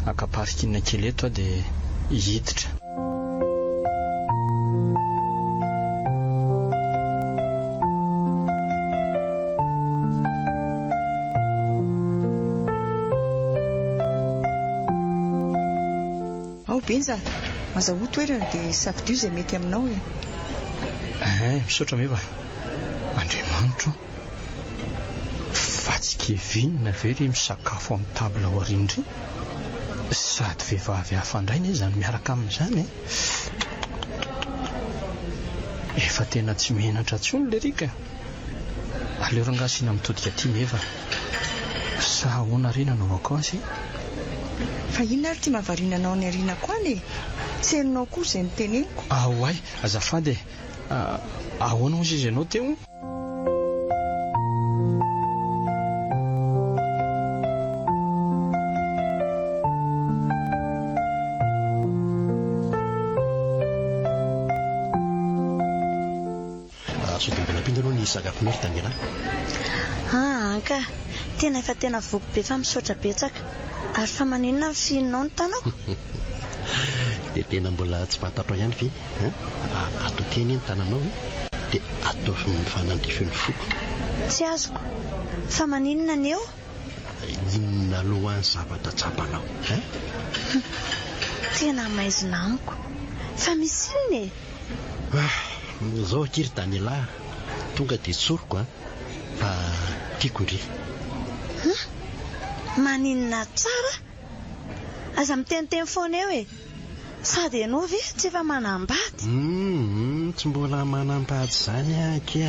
akaparikina kely eto dia hiditra ao benja mazaho toerana dia safidio izay mety aminao misaotra meva Andriamanitro fa tsy Kevin ve ry misakafo amin'ny tabla aoriana sady vehivavy hafandraina izany miaraka amin'izany efa tena tsy menatra tsony le rika aleo rangasina mitodika aty meva sa ahoana rena anaovako azy fa inona ary ty mahavarinanao ny ariana koa tsy herinao koa izay niteneniko ay azafady ahoana ozy izy ianao teo sakafo mety Daniela ka tena efa tena voko be fa misaotra betsaka ary fa maninona ny fihinao ny tanao dia tena mbola tsy fantatro ihany ve atao teny ny tananao dia atao fanandrify ny foko tsy azoko fa maninona ny eo inona alohan'ny zavatra tsapanao tena maizina amiko fa misy inona zao kiry Daniela tonga dia tsoroko fa tiako indry maninona tsara aza miteniteny foana eo sady ianao ve tsy efa manambady tsy mbola manambady zany aky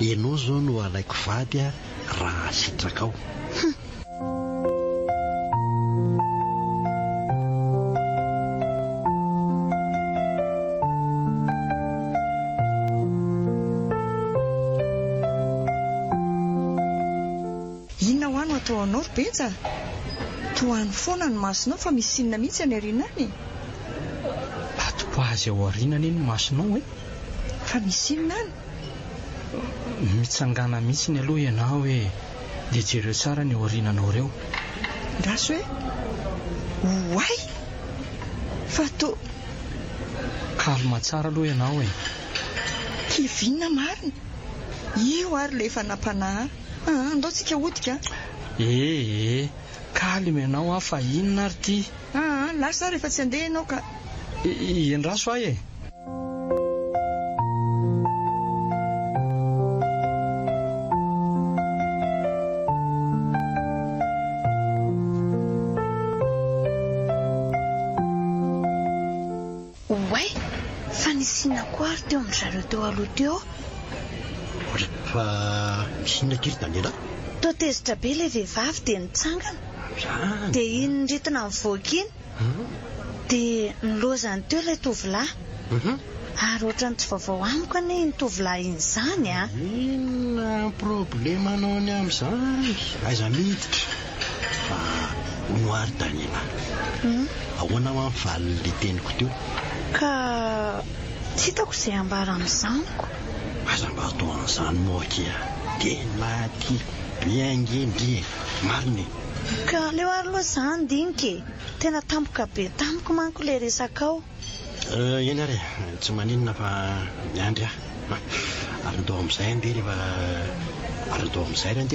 ianao zao no alaiko vady raha sitraka ao inona ho ano atao anao ry betsa toany foana ny masonao fa misy inona mihitsy any arinany azy ao arinana iny masonao fa misy inona any mitsangana mihitsy ny aloha ianao hoe dia jereo tsara ny ao arinanao reo raso hoe oay fa to kalma tsara aloha ianao kivinina marina io ary le efa nampanahy andao tsika hodika kalma ianao fa inona ary ty lasa rehefa tsy andeha ianao ka endraso ahy oay fa nisina koa ary teo amin'ny zareo teo aloha teo fa misina kiry Daniela to tezitra be ilay vehivavy dia nitsangana dia iny nritina mivoaka iny dia nilozany teo ilay tovolahy ary ohatrany tsy vaovao amiko ane iny tovolahy iny izany inona problemanao ny amin'izany aiza miditra fa honoary Daniela ahoana mampivalon'le teniko teo ka tsy hitako izay ambara amin'izaniko aza mba atao an'izany moakia tena ty biangendry mariny ka leo ary loha izany dinike tena tampoka be tampoka manko ilay resaka ao eny ary tsy maninona fa miandry ary ndao amin'izay andeha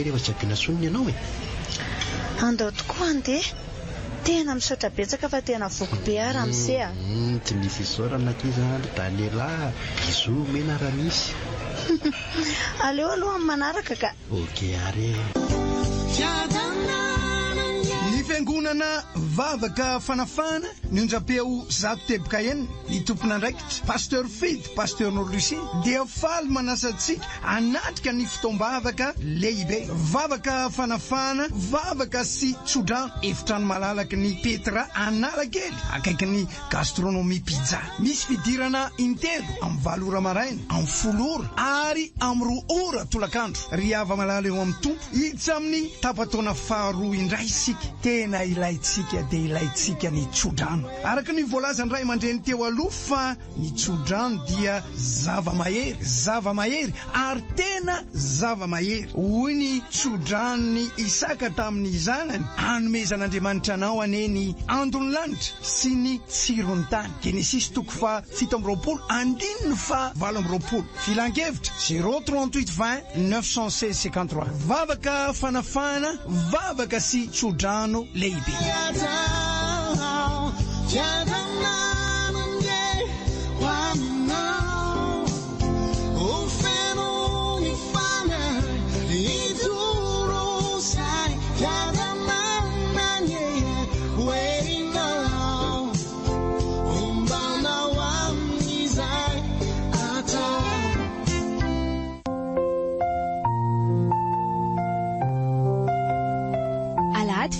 rehefa tsy ampiana soniny ianao andao tokoa andeha tena misaotra betsaka fa tena voko be ary amin'izay tsy misy isaorana aty zany Daniela izo mena raha misy aleo aloha amin'ny manaraka ka oke ary ny fiangonana vavaka fanafana ny onjapeo zato teboka enina ny tompon'andraikitra pasteur Fidy pasteur Lucie dia faly manasantsika anatrika ny fotoam-bavaka lehibe vavaka fanafana vavaka sy tsodrano efitrano malalaka ny Petra Analakely akaiky ny gastronomie pizza misy fidirana intelo amin'ny 7 ora maraina amin'ny 10 ora ary amin'ny 2 ora tolakandro ry ava malala eo amin'ny tompo hiditsy amin'ny tapataona faharoa indray isika tena ilaitsika dia ilaitsika ny tsodrano araka ny voalazany ray aman-dreny teo aloha fa ny tsodrano dia zava-mahery ary tena zava-mahery hoy ny tsodrano ny Isaka tamin'ny zanany hanomezan'Andriamanitra anao ane ny andony lanitra sy ny tsirony tany Genesis 7:20 filan-kevitra 03820 916 53 vavaka fanafana vavaka sy tsodrano lehibe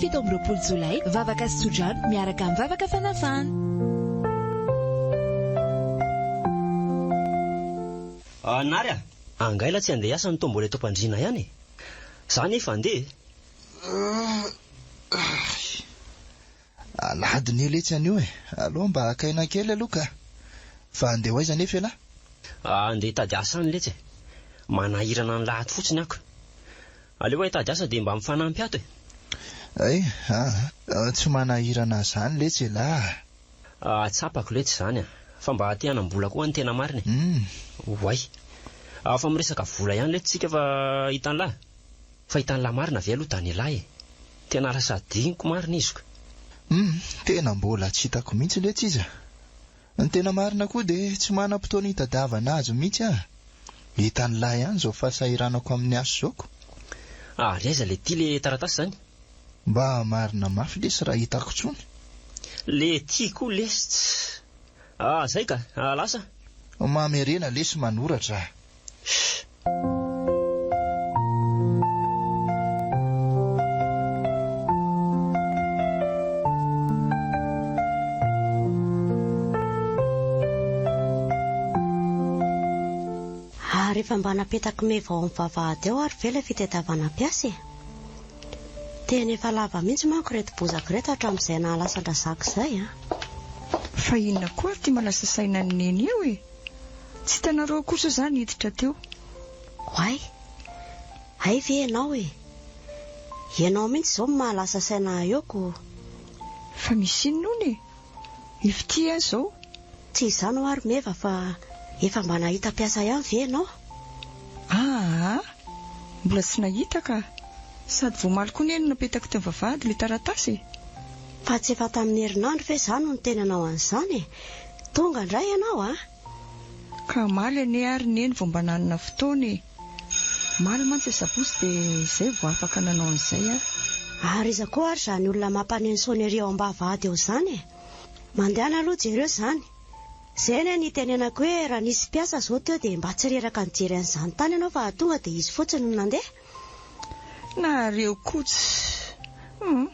Fito amby roapolo Jolay vavaka sy tsodrano miaraka amin'ny vavaka fanafana nary angaila tsy andeha hiasa ny tombole eto am-pandriana ihany zany efa andeha aladiny eletsy an'io aloha mba akaina kely aloha ka fa andeha ho aiza nefa elahy andeha hitady asa any letsy manahirana ny lahady fotsiny ako aleo hitady asa dia mba mifanampy ato tsy manahirana zany letsy elahy tsapako letsy zany fa mba te hanambola koa ny tena mariny oay fa miresaka vola ihany letsy tsika fa hitan'lahy marina ve aloha Daniela tena rasa diniko marina iziko. Tena mbola tsy hitako mihitsy le tsiza. Ny tena marina koa dia tsy manam-potoana hitadiavana azy mihitsy aho. Hita ny lahy ihany izao fahasahiranako amin'ny aso zaoko. Reza le tia le taratasy zany? Mba marina mafy lesy raha hitako tsony. Le tia koa lesy. Zay ka, lasa? Mamerena lesy manoratra. Rehefa mba napetaka mevao amin'ny vavahady eo ary vela fitadiavana mpiasa. Tena efa lava mihitsy manko reto bozaka reto hatramin'izay nahalasandrazaka izay. Fa inona koa ary tia malasa saina ny neny eo e? Tsy hitanareo kosa izany hiditra teo. Hoay, hay ve ianao e? Ianao mihitsy izao mahalasa saina eoko. Fa misy inona hono e? Ifity izao? Tsy izany ho ary meva fa efa mba nahita mpiasa ihany ve ianao? Mbola tsy nahita ka. Sady voamaly koa neny napetaka teo vavahady le taratasy. Fa tsy efa tamin'ny herinandro ve izany no tenanao an'izany e? Tonga indray ianao Ka maly ane ary neny vao mba nanana fotoana e. Maly mantsy sabotsy dia izay vao afaka nanao an'izay Ary iza koa ary izany olona mampaneno soneria ao am-bavahady eo izany e. Mandehana aloha jereo izany. Izay ny nitenenako hoe raha nisy mpiasa izao teo dia mba tsy reraka nijery an'izany tany ianao fa tonga dia izy fotsiny no nandeha. Nareo kotsy.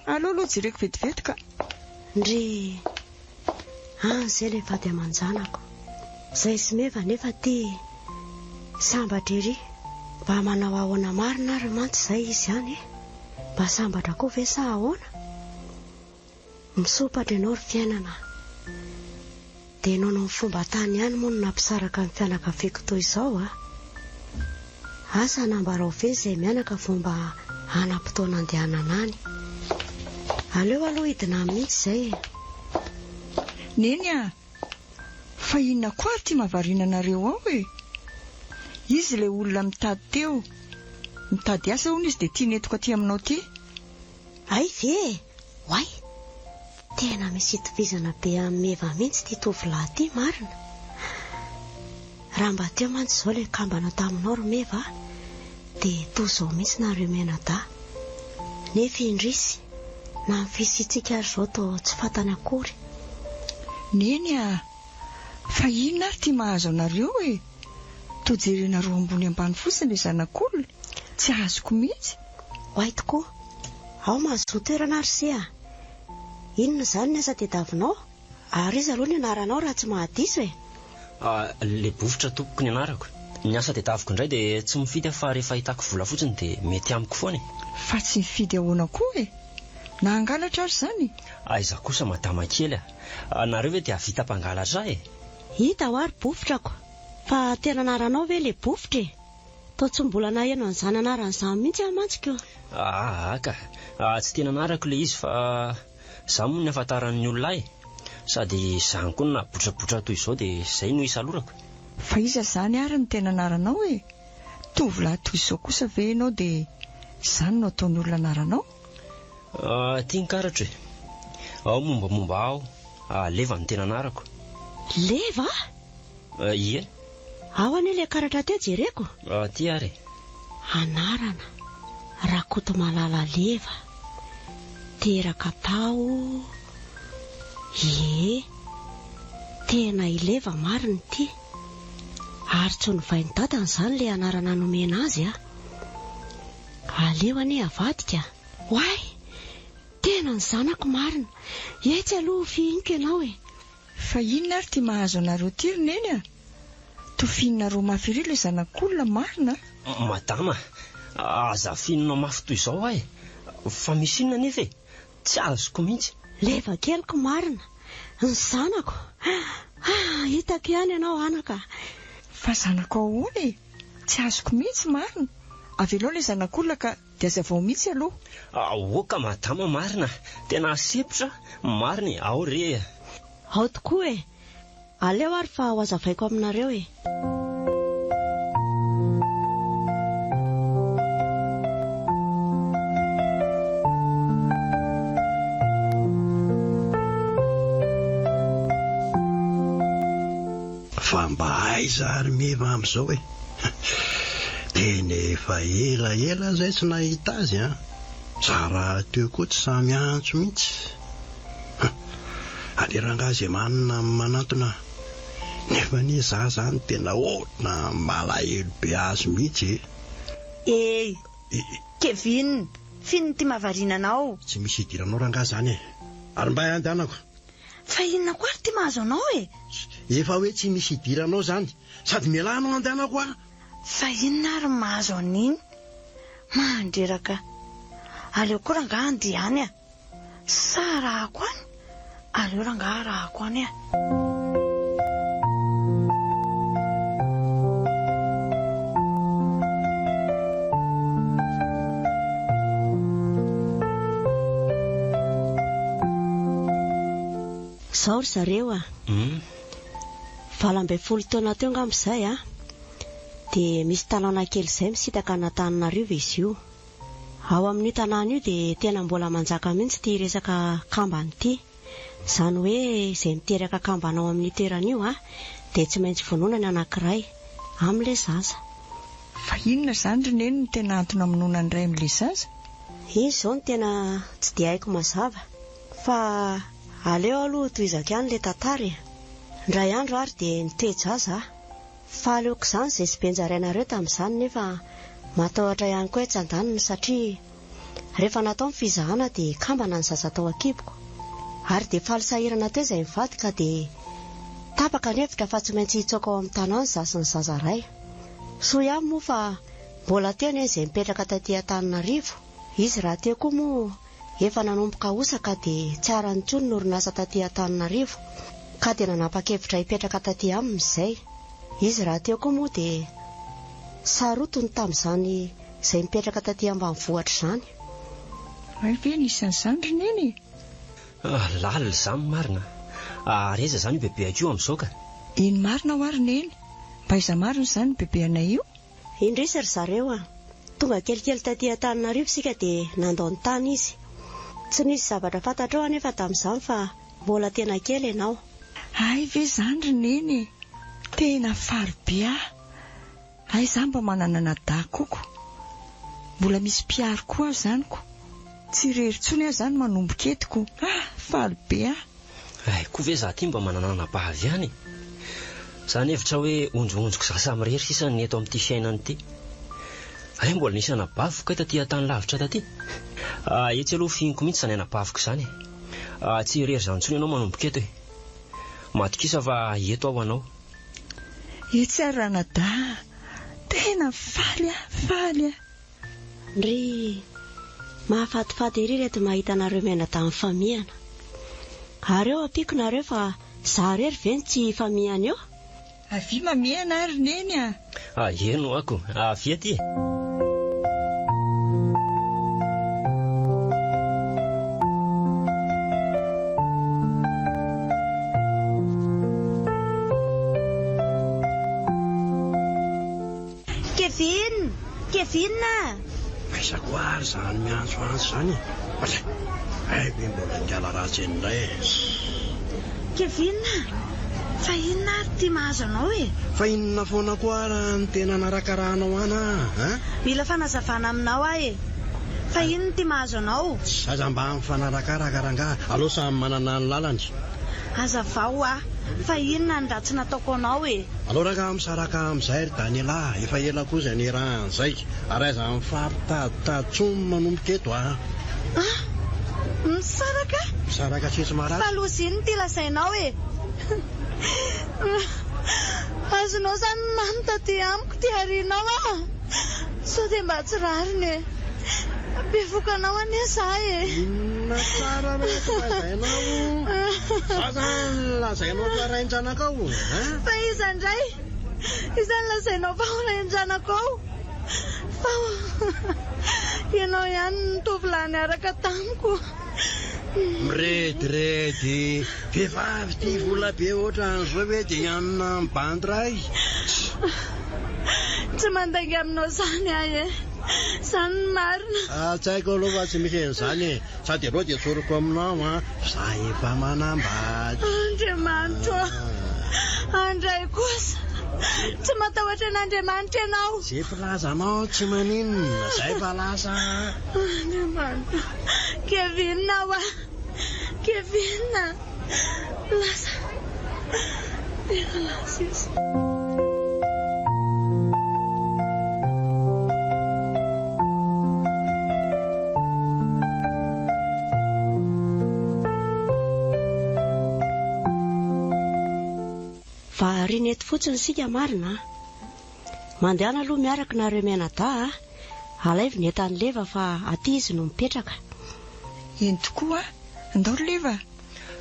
Aleo aloha jereko vetivety ka. Ndry izay le vady aman-janako. Izay sy meva nefa tia sambatra ery. Mba manao ahoana marina ary mantsy izay izy ihany mba sambatra koa ve sa ahoana? Misopatra ianao ry fiainana. Dia nono ny fomba tany ihany moa no nampisaraka ny fianakaviako toy izao Asa nambara ve izay mianaka fomba hanam-potoana andehanana any. Aleo aloha hidina mihitsy izay. Neny fa inona koa tia mahavariana anareo ao e? Izy le olona mitady teo. Mitady asa hono izy dia tia netoka aty aminao ty. Ay ve? Hoay, tena misy itovizana be amin'ny meva mihitsy ty tovolahy ty marina. Raha mba teo mantsy izao le kambana taminao ry meva dia toy izao mihitsy nareo menada. Nefa indrisy na mifisitsika ary izao toa tsy fantany akory. Neny fa inona ary tia mahazo anareo e? Tojerenareo ambony ambany fotsiny le zanak'olona. Tsy azoko mihitsy. Hoay tokoa, ao mahazo toerana ary se inona izany ny asa tediavinao? Ary izy aloha ny anaranao raha tsy mahadiso e? Le bovotra tompoko ny anarako. Ny asa tediaviko indray dia tsy mifidy fa rehefa hitako vola fotsiny dia mety amiko foana. Fa tsy mifidy ahoana koa e? Na hangalatra ary izany? Aiza kosa madama kely nareo ve dia vita mpangalatra e? Hita ho ary bovotrako. Fa tena anaranao ve le bovotra e? Tao tsy mbola naheno an'izany anaran'izany mihitsy mantsiko. Ka tsy tena anarako le izy fa izaho moa ny afantaran'ny olona sady izany koa na botrabotra toy izao dia izay no isalorako. Fa iza izany ary ny tena anaranao e? Tovolahy toy izao kosa ve ianao dia izany no ataony olona anaranao? Tia nikaratra ao mombamomba ao. Leva ny tena anarako. Leva? Ie. Ao anie le karatra teo jereko? Tia ary. Anarana Rakoto Malala Leva. Teraka tao. Tena ileva marina ty. Ary tsy novainy dadany izany le anarana nomena azy Aleo anie avadika. Hoay, tena ny zanako marina. Etsy aloha fihinika ianao e. Fa inona ary tia mahazo anareo ty ry neny Tofininareo mafy ery le zanak'olona marina. Madama, aza fininao mafy toy izao fa misy inona nefa tsy azoko mihitsy. Leva keliko marina. Ny zanako. Hitako ihany ianao anaka. Fa zanako ahoana e? Tsy azoko mihitsy marina. Avelao le zanak'olona ka dia aza vao mihitsy aloha. Oka madama marina. Tena asepotra marina ao re. Ao tokoa e. Aleo ary fa ho azavaiko aminareo e. fa mba aiza ary meva amin'izao hoe tena efa ela zay tsy nahita azy a tsara teo koa tsy samy antso mihitsy aleranga-azy manina manatona nefa ny za zany tena ohatna malahelo be azy mihitsy Kevin fino ty mavarinanao tsy misy idiranao ranga zany ary mba andehanako fa inona koa ary ty mahazo anao efa hoe tsy misy idiranao zany sady mialanao andehanako fa inona ary mahazo an'iny mandreraka aleo koa ranga andehany sa rahako any aleo ranga rahako any Zao ry zareo valambe 10 taona teo ngam'izay dia misy tanàna kely izay misitaka an'Antananarivo izy io. Ao amin'io tanàna io dia tena mbola manjaka mihitsy ty resaka kambany ity. Izany hoe izay miteraka kambana ao amin'ny toerana io dia tsy maintsy vonoina ny anankiray amin'ilay zaza. Fa inona izany ry neny no tena antony amonoana ny iray amin'ilay zaza? Izy izao no tena tsy dia haiko mazava fa aleo aloha toizaka ihany ilay tantara. Ndray andro ary dia nitoejaza fa aleoko izany izay sy benjarainareo tamin'izany nefa matahotra ihany koa tsy andaniny satria rehefa natao ny fizahana dia kambana ny zaza tao an-kiboko ary dia faly sahirana teo izay mivady ka dia tapaka ny hevitra fa tsy maintsy hitsoaka ao amin'ny tanàna zaza ny zaza ray. Soa ihany moa fa mbola teo ny izay mipetraka taty Antananarivo. Izy raha teo koa moa efa nanomboka osaka dia tsara ny tsony ny orinasa taty Antananarivo ka dia nanapa-kevitra hipetraka taty aminy izay. Izy raha teo koa moa dia sarotony tamin'izany izay mipetraka taty ambanivohitra izany. Ay ve nisan'izany ry neny? Lalina izany marina. Reza izany io bebe akio amin'izao ka. Iny marina ho ary neny. Mba iza marina izany bebe anay io? Indrisy ry zareo tonga kelikely taty Antananarivo sika dia nandao ny tany izy. Tsy nisy zavatra fantatrao anefa tamin'izany fa mbola tena kely ianao. Ay ve izany ry neny? Tena faly be ay izany mba manana nadà koko. Mbola misy mpiaro koa aho zaniko. Tsy rery tsony aho zany manomboka etiko. Faly be Ay koa ve za ty mba manana napahavy ihany. Zany hevitra hoe onjoonjoko zasa mirery sisa ny eto amin'ity fiainany ity. Ay mbola nisy anabaviko kay taty tany lavitra taty. Etsy aloha fihiniko mihitsy zany anabaviko zany. Tsy rery zany tsony ianao manomboka eto matokisa fa eto aho anao. Etsy ary ranadà tena faly Ry mahafatifaty ery reto mahita anareo miaina tamin'ny famihana. Areo ampiko nareo fa za rery ve ny tsy famihana eo? Avy mamihana ary neny eno ako avy aty Kevin aizako ary zany miantsoantso zany ay be mbola ngala ratsy enindray Kevin fa inona ary ty mahazo anao fa inona foana koa ara ny tena narakarahanao ana mila fanazavana aminao fa inona ty mahazo anao aza mba mifanarakaraka ranga aloha samy manana ny lalany azavao fa inona ny ratsy nataoko anao aloha ranga misaraka amin'izay ry Daniela efa ela koa izay nirahan'izay ary aiza mifampitaditady manomboka eto misaraka tsitsy maratsy fa loziny ty lazainao azonao zany manontany ty amiko ty arinao sao dia mba tsy rariny bevokanao anie za inona tsara rehetra lazainao za zany lazainao fa rain-janakao fa izandray izany lazainao fa ho rain-janakao fa ianao ihany nitovylany araka tamiko mirediredy vehivavy ty vola be ohatran'izao hoe dia ianona mibandy ray tsy mandangy aminao zany zany marina tsy haiko aloha fa tsy misy en'izany sady aloha dia tsoroko aminao za efa manambady Andriamanitra andray kosa tsy matahotra n'Andriamanitra ianao. Zay filazanao tsy maninona zay fa lasa Andriamanitra kevinina ho kevinina lasa tena lasa izy. Variana eto fotsiny sika marina. Mandehana aloha miaraka nareo mianadahy alaivo ny entany leva fa aty izy no mipetraka. Eny tokoa andao leva.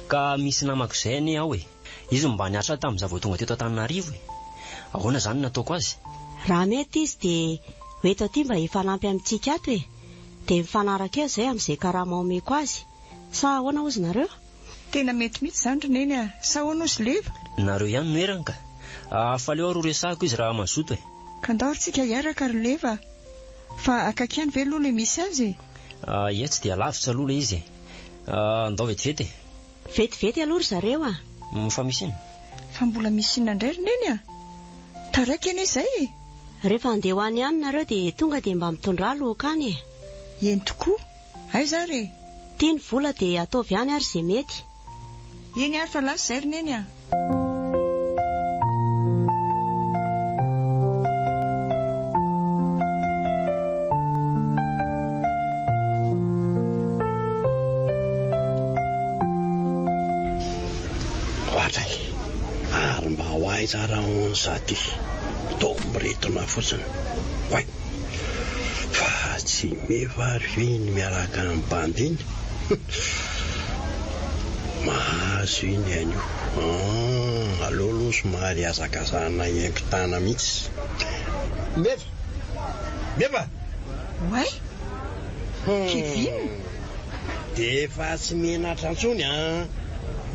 Ka misy namako izay anie aho e. Izy mba niatra tamin'izaho vao tonga teto Antananarivo e. Ahoana zany nataoko azy? Raha mety izy dia hoeto aty mba hifanampy amintsika ato e. Dia mifanaraka eo izay amin'izay karama omeko azy. Sa ahoana ozy nareo? Tena mety mihitsy zany roneny a. Sa ahoana ozy leva? Nareo ihany no erana ka. Faleo aroa resahako izy raha mazoto e. Ka andao tsika hiaraka ry leva. Fa akaiky ve aloha le misy azy? Ie tsy dia lavitra aloha le izy e. Andao vetivety e. Vetivety aloha ry zareo a. Fa misy iny. Fa mbola misy inona indray roneny a. Taraiky anie izay e. Rehefa andeha ho any ihany nareo dia tonga dia mba mitondra aloka any e. Eny tokoa. Aiza re? Tiany vola dia ataovy ihany ary izay mety. Eny ary fa lasa izay roneny a. Ary mba ho aiza raha on sady tomboretona fotsiny. Hoay, fa tsy mevary ny miaraka amin'ny bandy iny. Mahazo iny any io. Aloha somary azakazana hengo tana mihitsy. Meva. Hoay. Kevin. Dia efa tsy menatra antsony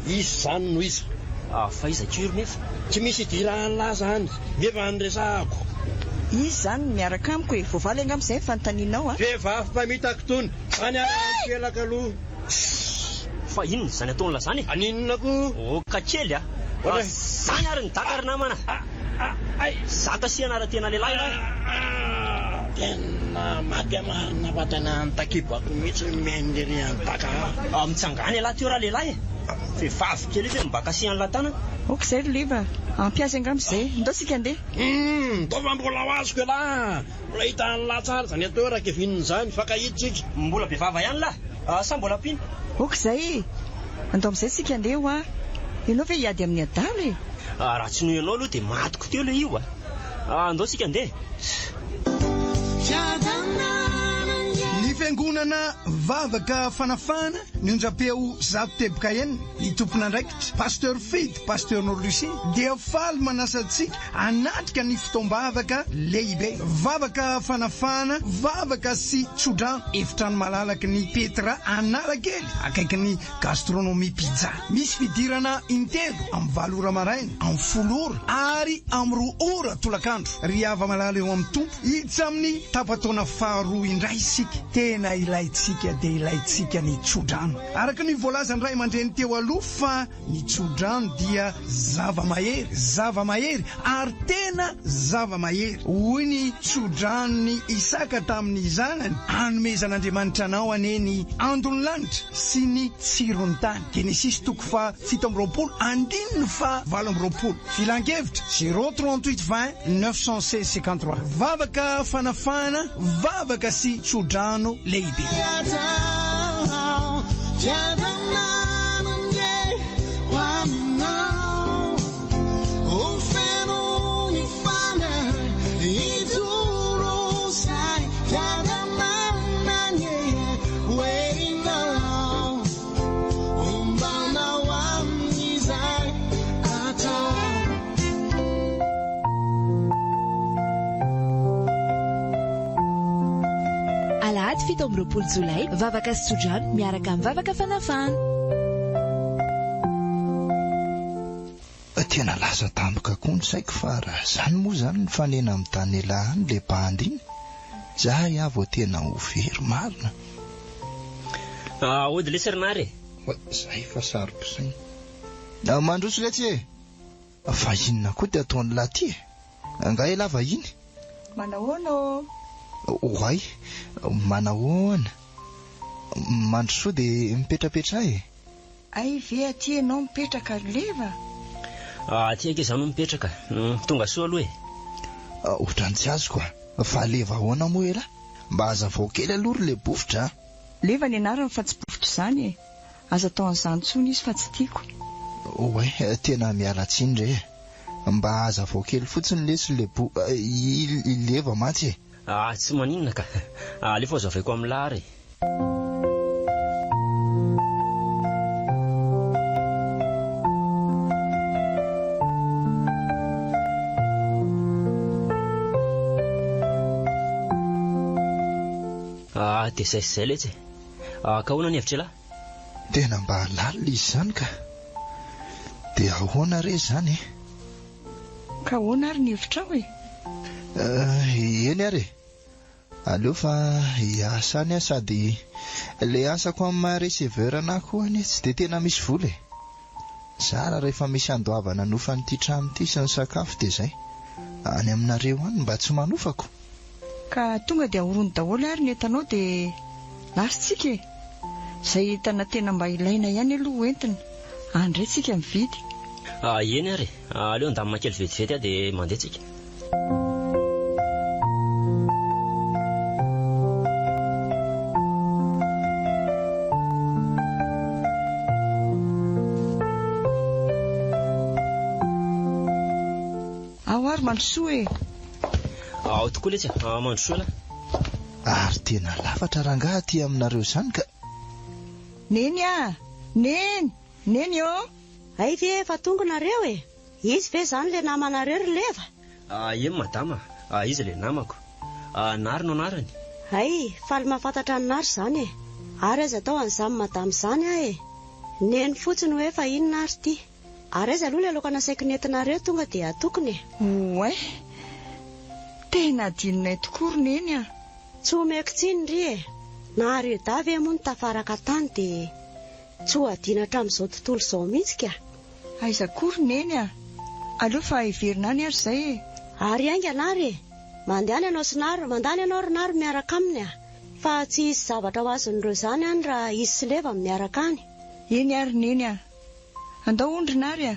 izy zany no izy. Fa iza kiro mefa. Tsy misy idirahany laza any. Mefa anresahako. Izy zany miaraka amiko e. Voavaly angamba izay fanontanianao a. Vehivavy mpamitako tony. Any arapelaka aloha. Fa inona zany ataonla zany? Aninona koa? Ka kely a. Zany ary ny daka ry namana. Zaka sy anara tena lehilahy lahy. Tena maty marina fa tena antakibako mihitsy mendery antaka. Mitsangany lahy teo raha lehilahy e. Vehivavy kely izy mba kasihan'ny latana. Ok izay ry leva. Ampiasa angamba izay. Ndao sika andeha. Ndao fa mbola ho azoko lahy. Mbola hitany lahy tsara zany atao raha kevinina zany. Fakahiditsika. Mbola bevava ihany lahy. Sa mbola pino? Ok izay. Andao amin'izay sika andeha ho a. Ianao ve hiady amin'ny adala e? Raha tsy noho ianao aloha dia matiko teo le io a. Andao sika andeha. Ny fiangonana vavaka fanafana nionjapeo Zavoteboka eny ny tompon'andraikitra pasteur Fid, pasteur Norlucie dia faly manasa antsika anatrika ny fitoam-bavaka lehibe. Vavaka fanafana, vavaka sy tsodrano efitrano malalaky ny Petra Analakely akaiky ny gastronomie pizza. Misy fidirana intelo amin'ny 7 ora maraina, amin'ny 10 ora ary amin'ny 2 ora tolakandro. Riava malala eo amin'ny tompo hiditsy amin'ny tapataona faharoa indray isika. Tena ilaitsika dia ilaitsika ny tsodrano. Araka ny voalazany ray aman-dreny teo aloha fa ny tsodrano dia zava-mahery ary tena zava-mahery. Hoy ny tsodrano ny Isaka tamin'ny zanany hanomezan'Andriamanitra anao ane ny andony lanitra sy ny tsirony tany. Genesis 7:20 fa 7:20. Filan-kevitra 038 20 916 53. Vavaka fanafana, vavaka sy tsodrano lehibe. Alahady 7 Jolay, vavaka sy tsodrano miaraka amin'ny vavaka fanafana. Tena lasa tampoka koa ny saiko fa raha zany moa zany ny fanena amin'ny tany elahany le bandy iny. Zaho ihavo tena ho very marina. Ody le serinary. Zay fa saroka zay. Mandroso letsy e. Vahinona koa dia ataony laty nga ela vahiny. Manahoana Oay, manahoana. Mandrosoa dia mipetrapetra ay ve aty ianao mipetraka leva? Aty ake izany no mipetraka. Tonga soa aloha Ohatrany tsy azoko fa leva ahoana moa ela? Mba hazavao kely aloha le bofotra. Leva ny anarany fa tsy bofotra izany aza atao an'izany tsony izy fa tsy tiako. Oay, tena miala tsiny re. Mba hazavao kely fotsiny lesy le leva matsy tsy maninona ka. Alefa zavaiko amin'ny lahary. Dia zay letsy. Ka ahoana ny hevitra lahy? Tena mba lalina izy zany ka. Dia ahoana re zany Ka ahoana ary ny hevitrao eny ary. Aleo fa hiasa any sady le asako amin'ny maha-receveur anahy koa any tsy dia tena misy vola Zara rehefa misy andoavana nofa n'ity trano ity sy ny sakafo dia zay. Any aminareo any mba tsy manofako. Ka tonga dia ahorony daholo ary ny entanao dia lasitsika Zay hitana tena mba ilaina ihany aloha entina. Andretsika mividy. Eny ary. Aleo andamina kely vetivety dia mandeha tsika. Ary mandrosoa Ao tokoa letsy mandrosoa la. Ary tena lafatra rangaha aty aminareo izany ka. Neny Neny Ay ve efa tonga nareo Izy ve zany le namanareo ry leva? Eny madama, izy le namako. Nary no anarany. Ay, faly mahafantatra ny nary zany Ary aza atao an'izany madama zany Neny fotsiny hoe fa iny nary ty. Ary aza aloha le aloka nasaiko nentinareo tonga dia atokony. Oay, tena dinonay tokoa ry Neny Tsy omeko tsiny ry Nary io davy moa ny tafaraka tany dia tsy ho adina hatramin'izao tontolo izao mihitsy ka. Aiza koa ry Neny Aleo fa hiverina any ary zay Ary ainga nary mandehana ianao sy nary, mandany ianao ry nary miaraka aminy fa tsy hisy zavatra ho azon'ireo zany any raha izy sy leva miaraka any. Eny ary Neny andao ondry nary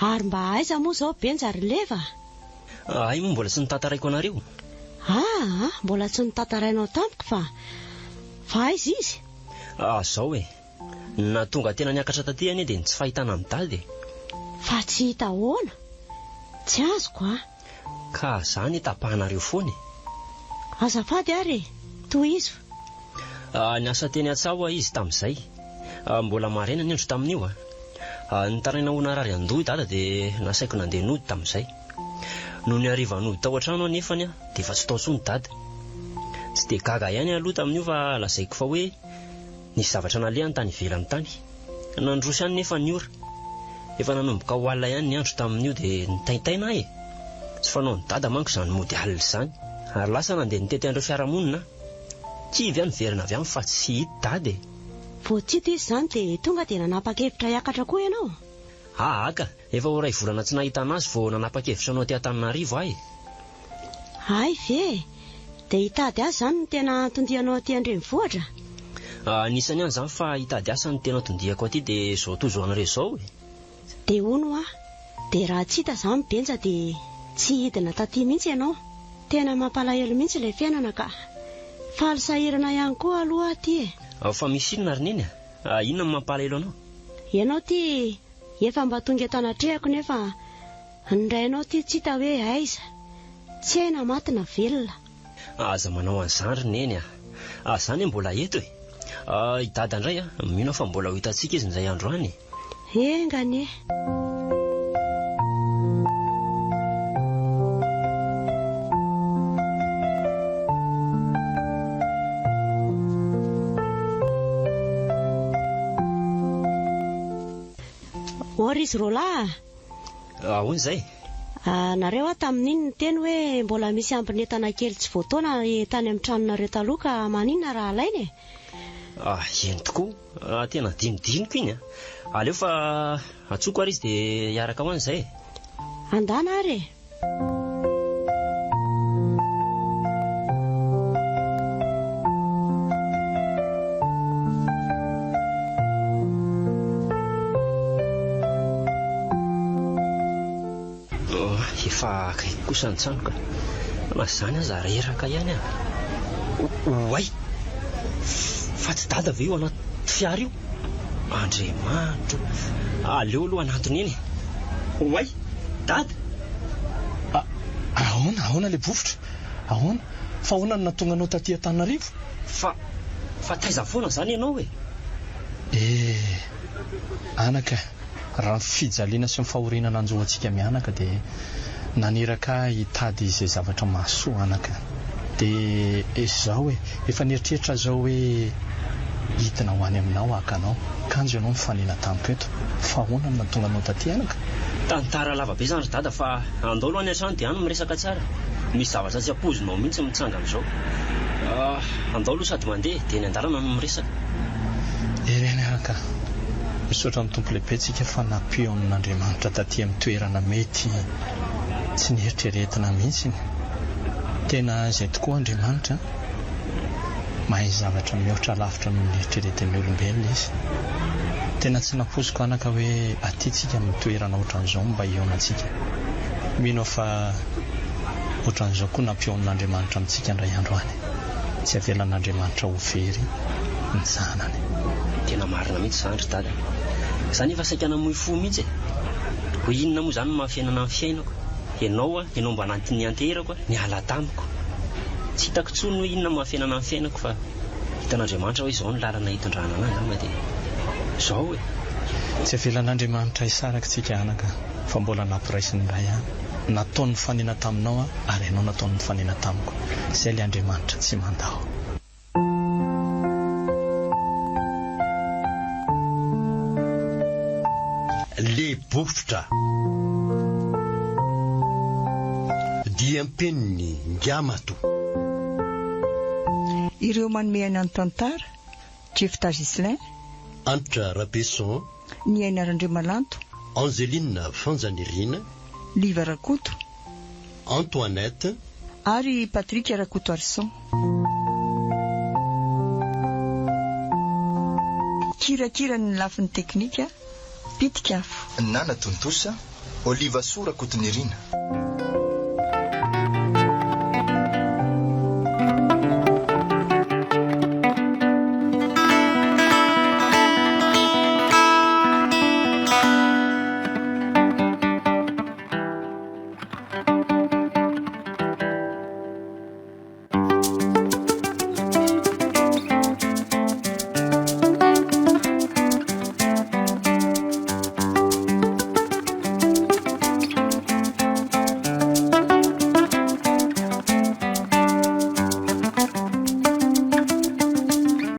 Ary mba aiza moa zao benja ry leva? Ay moa mbola tsy nitantaraiko anareo. Mbola tsy nitantarainao tamiko fa aiza izy? Zao na tonga tena niakatra taty any dia tsy fahitana amin'ny dady. Fa tsy hita ahoana? Tsy azoko Ka zany tapahanareo foana. Azafady ary toy izy. Niasa teny Antsaho izy tamin'izay. Mbola maraina ny andro tamin'io nitaraina ona rary andohy dada dia nasaiko nandeha nody tamin'izay. No ny hariva nody tao an-trano anefany dia fa tsy tao tsony dada. Tsy dia gaga ihany aloha tamin'io fa lazaiko fa hoe nisy zavatra nalehany tany ivelany tany. Nandroso ihany nefa ny ora. Efa nanomboka ho alina ihany ny andro tamin'io dia nitaitaina tsy fanao ny dada manko izany mody alina izany. Ary lasa nandeha nitety andreo fiarahamonina. Kivy ihany verina avy any fa tsy hita dada Vao tsy hita izy zany dia tonga dia nanapa-kevitra hiakatra koa ianao? Aka, efa ho iray volana tsy nahita anazy vao nanapa-kevitra anao aty Antananarivo ahy. Ay ve, dia hitady azy zany no tena tondianao aty Andrenivohitra? Anisany ihany zany fa hitady asa ny tena tondihako aty dia zao tozo anareo zao Dia hono dia raha tsy hita zany benja dia tsy hidina taty mihitsy ianao. Tena mampalahelo mihitsy ilay fiainana ka faly sahirana ihany koa aloha aty Fa misy inona ry Neny inona no mampalahelo anao? Ianao ty efa mba tonga eto anatrehako nefa ndrainao ty tsy hita hoe aiza. Tsy hay na maty na velona. Aza manao an'izany ry Neny zany mbola eto i dada indray mino fa mbola ho hitantsika izy n'izay andro any. Engany Ory izy rola Ahoana izay? Nareo tamin'iny ny teny hoe mbola misy ambin'entana kely tsy voataona tany amin'ny tranonareo taloha ka maninona raha alainy eny tokoa tena dimidiniko iny aleo fa atsoko ary izy dia hiaraka ho an'izay andana ary efa akaiko kosa ny tranoka na zany aza reraka ihany oay fa tsy dada ve io anaty fiara io Andriamanitro aleo aloha anatony eny oay dada ahoana le bofotra ahoana fa ahoana no natonga anao taty Antananarivo fa taiza foana zany ianao anaka raha fijaliana sy mifahorinana anjoantsika mianaka dia naneraka hitady izay zavatra mahasoa anaka dia izao efa nieritreritra zao hoe hitina ho any aminao akanao kanjo ianao mifanena tamiko eto fa ahoana no natonga anao taty anaka tantara lava be zany dada fa andao aloha any an-trano dia any miresaka tsara misy zavatra tsy ampozinao mihitsy mitsanga amin'izao andao aloha sady mandeha dia ny andalana no miresaka ireny aka misaotra amin'ny tompo lehibe tsika fa nampionn'Andriamanitra taty amin'ny toerana mety tsy nieritreretina mihitsy tena izay tokoa Andriamanitra mahay zavatra mihoatra lavitra no nieritreretin'ny olombelona izy tena tsy naposiko anaka hoe atytsika amin'ny toerana ohatran'izao mba ionantsika mino fa ohatran'izao koa nampionn'Andriamanitra amintsika indray andro any tsy avelan'Andriamanitra ho very ny zanany tena marina mihitsy zany dada zany efa saika namoy fo mihitsy ho inona moa zany mahafiainana amin'ny fiainako ianao mba nantiny anterako ny ala tamiko tsy hitako tsony hoe inona mahafiainana amin'ny fiainako fa hitan'Andriamanitra hoe izao ny lalana hitondrana anazy ama dia izao tsy avelan'Andriamanitra hisaraka tsika anaka fa mbola nampiraisiny iray nataony fanena taminao ary ianao nataony fanena tamiko izay le Andriamanitra tsy mandao le bofotra dia mpeniny Ngamato ireo manome aina ny tantara Jefta Gislin Antra Rabesson ny Ainarandriamalanto Angeline Fanjanirina Liva Rakoto Antoinette ary Patrick Rakoto Arson kirakira ny lafin'ny teknika pitikafo Nana Tontosa Oliva Soura Kotonirina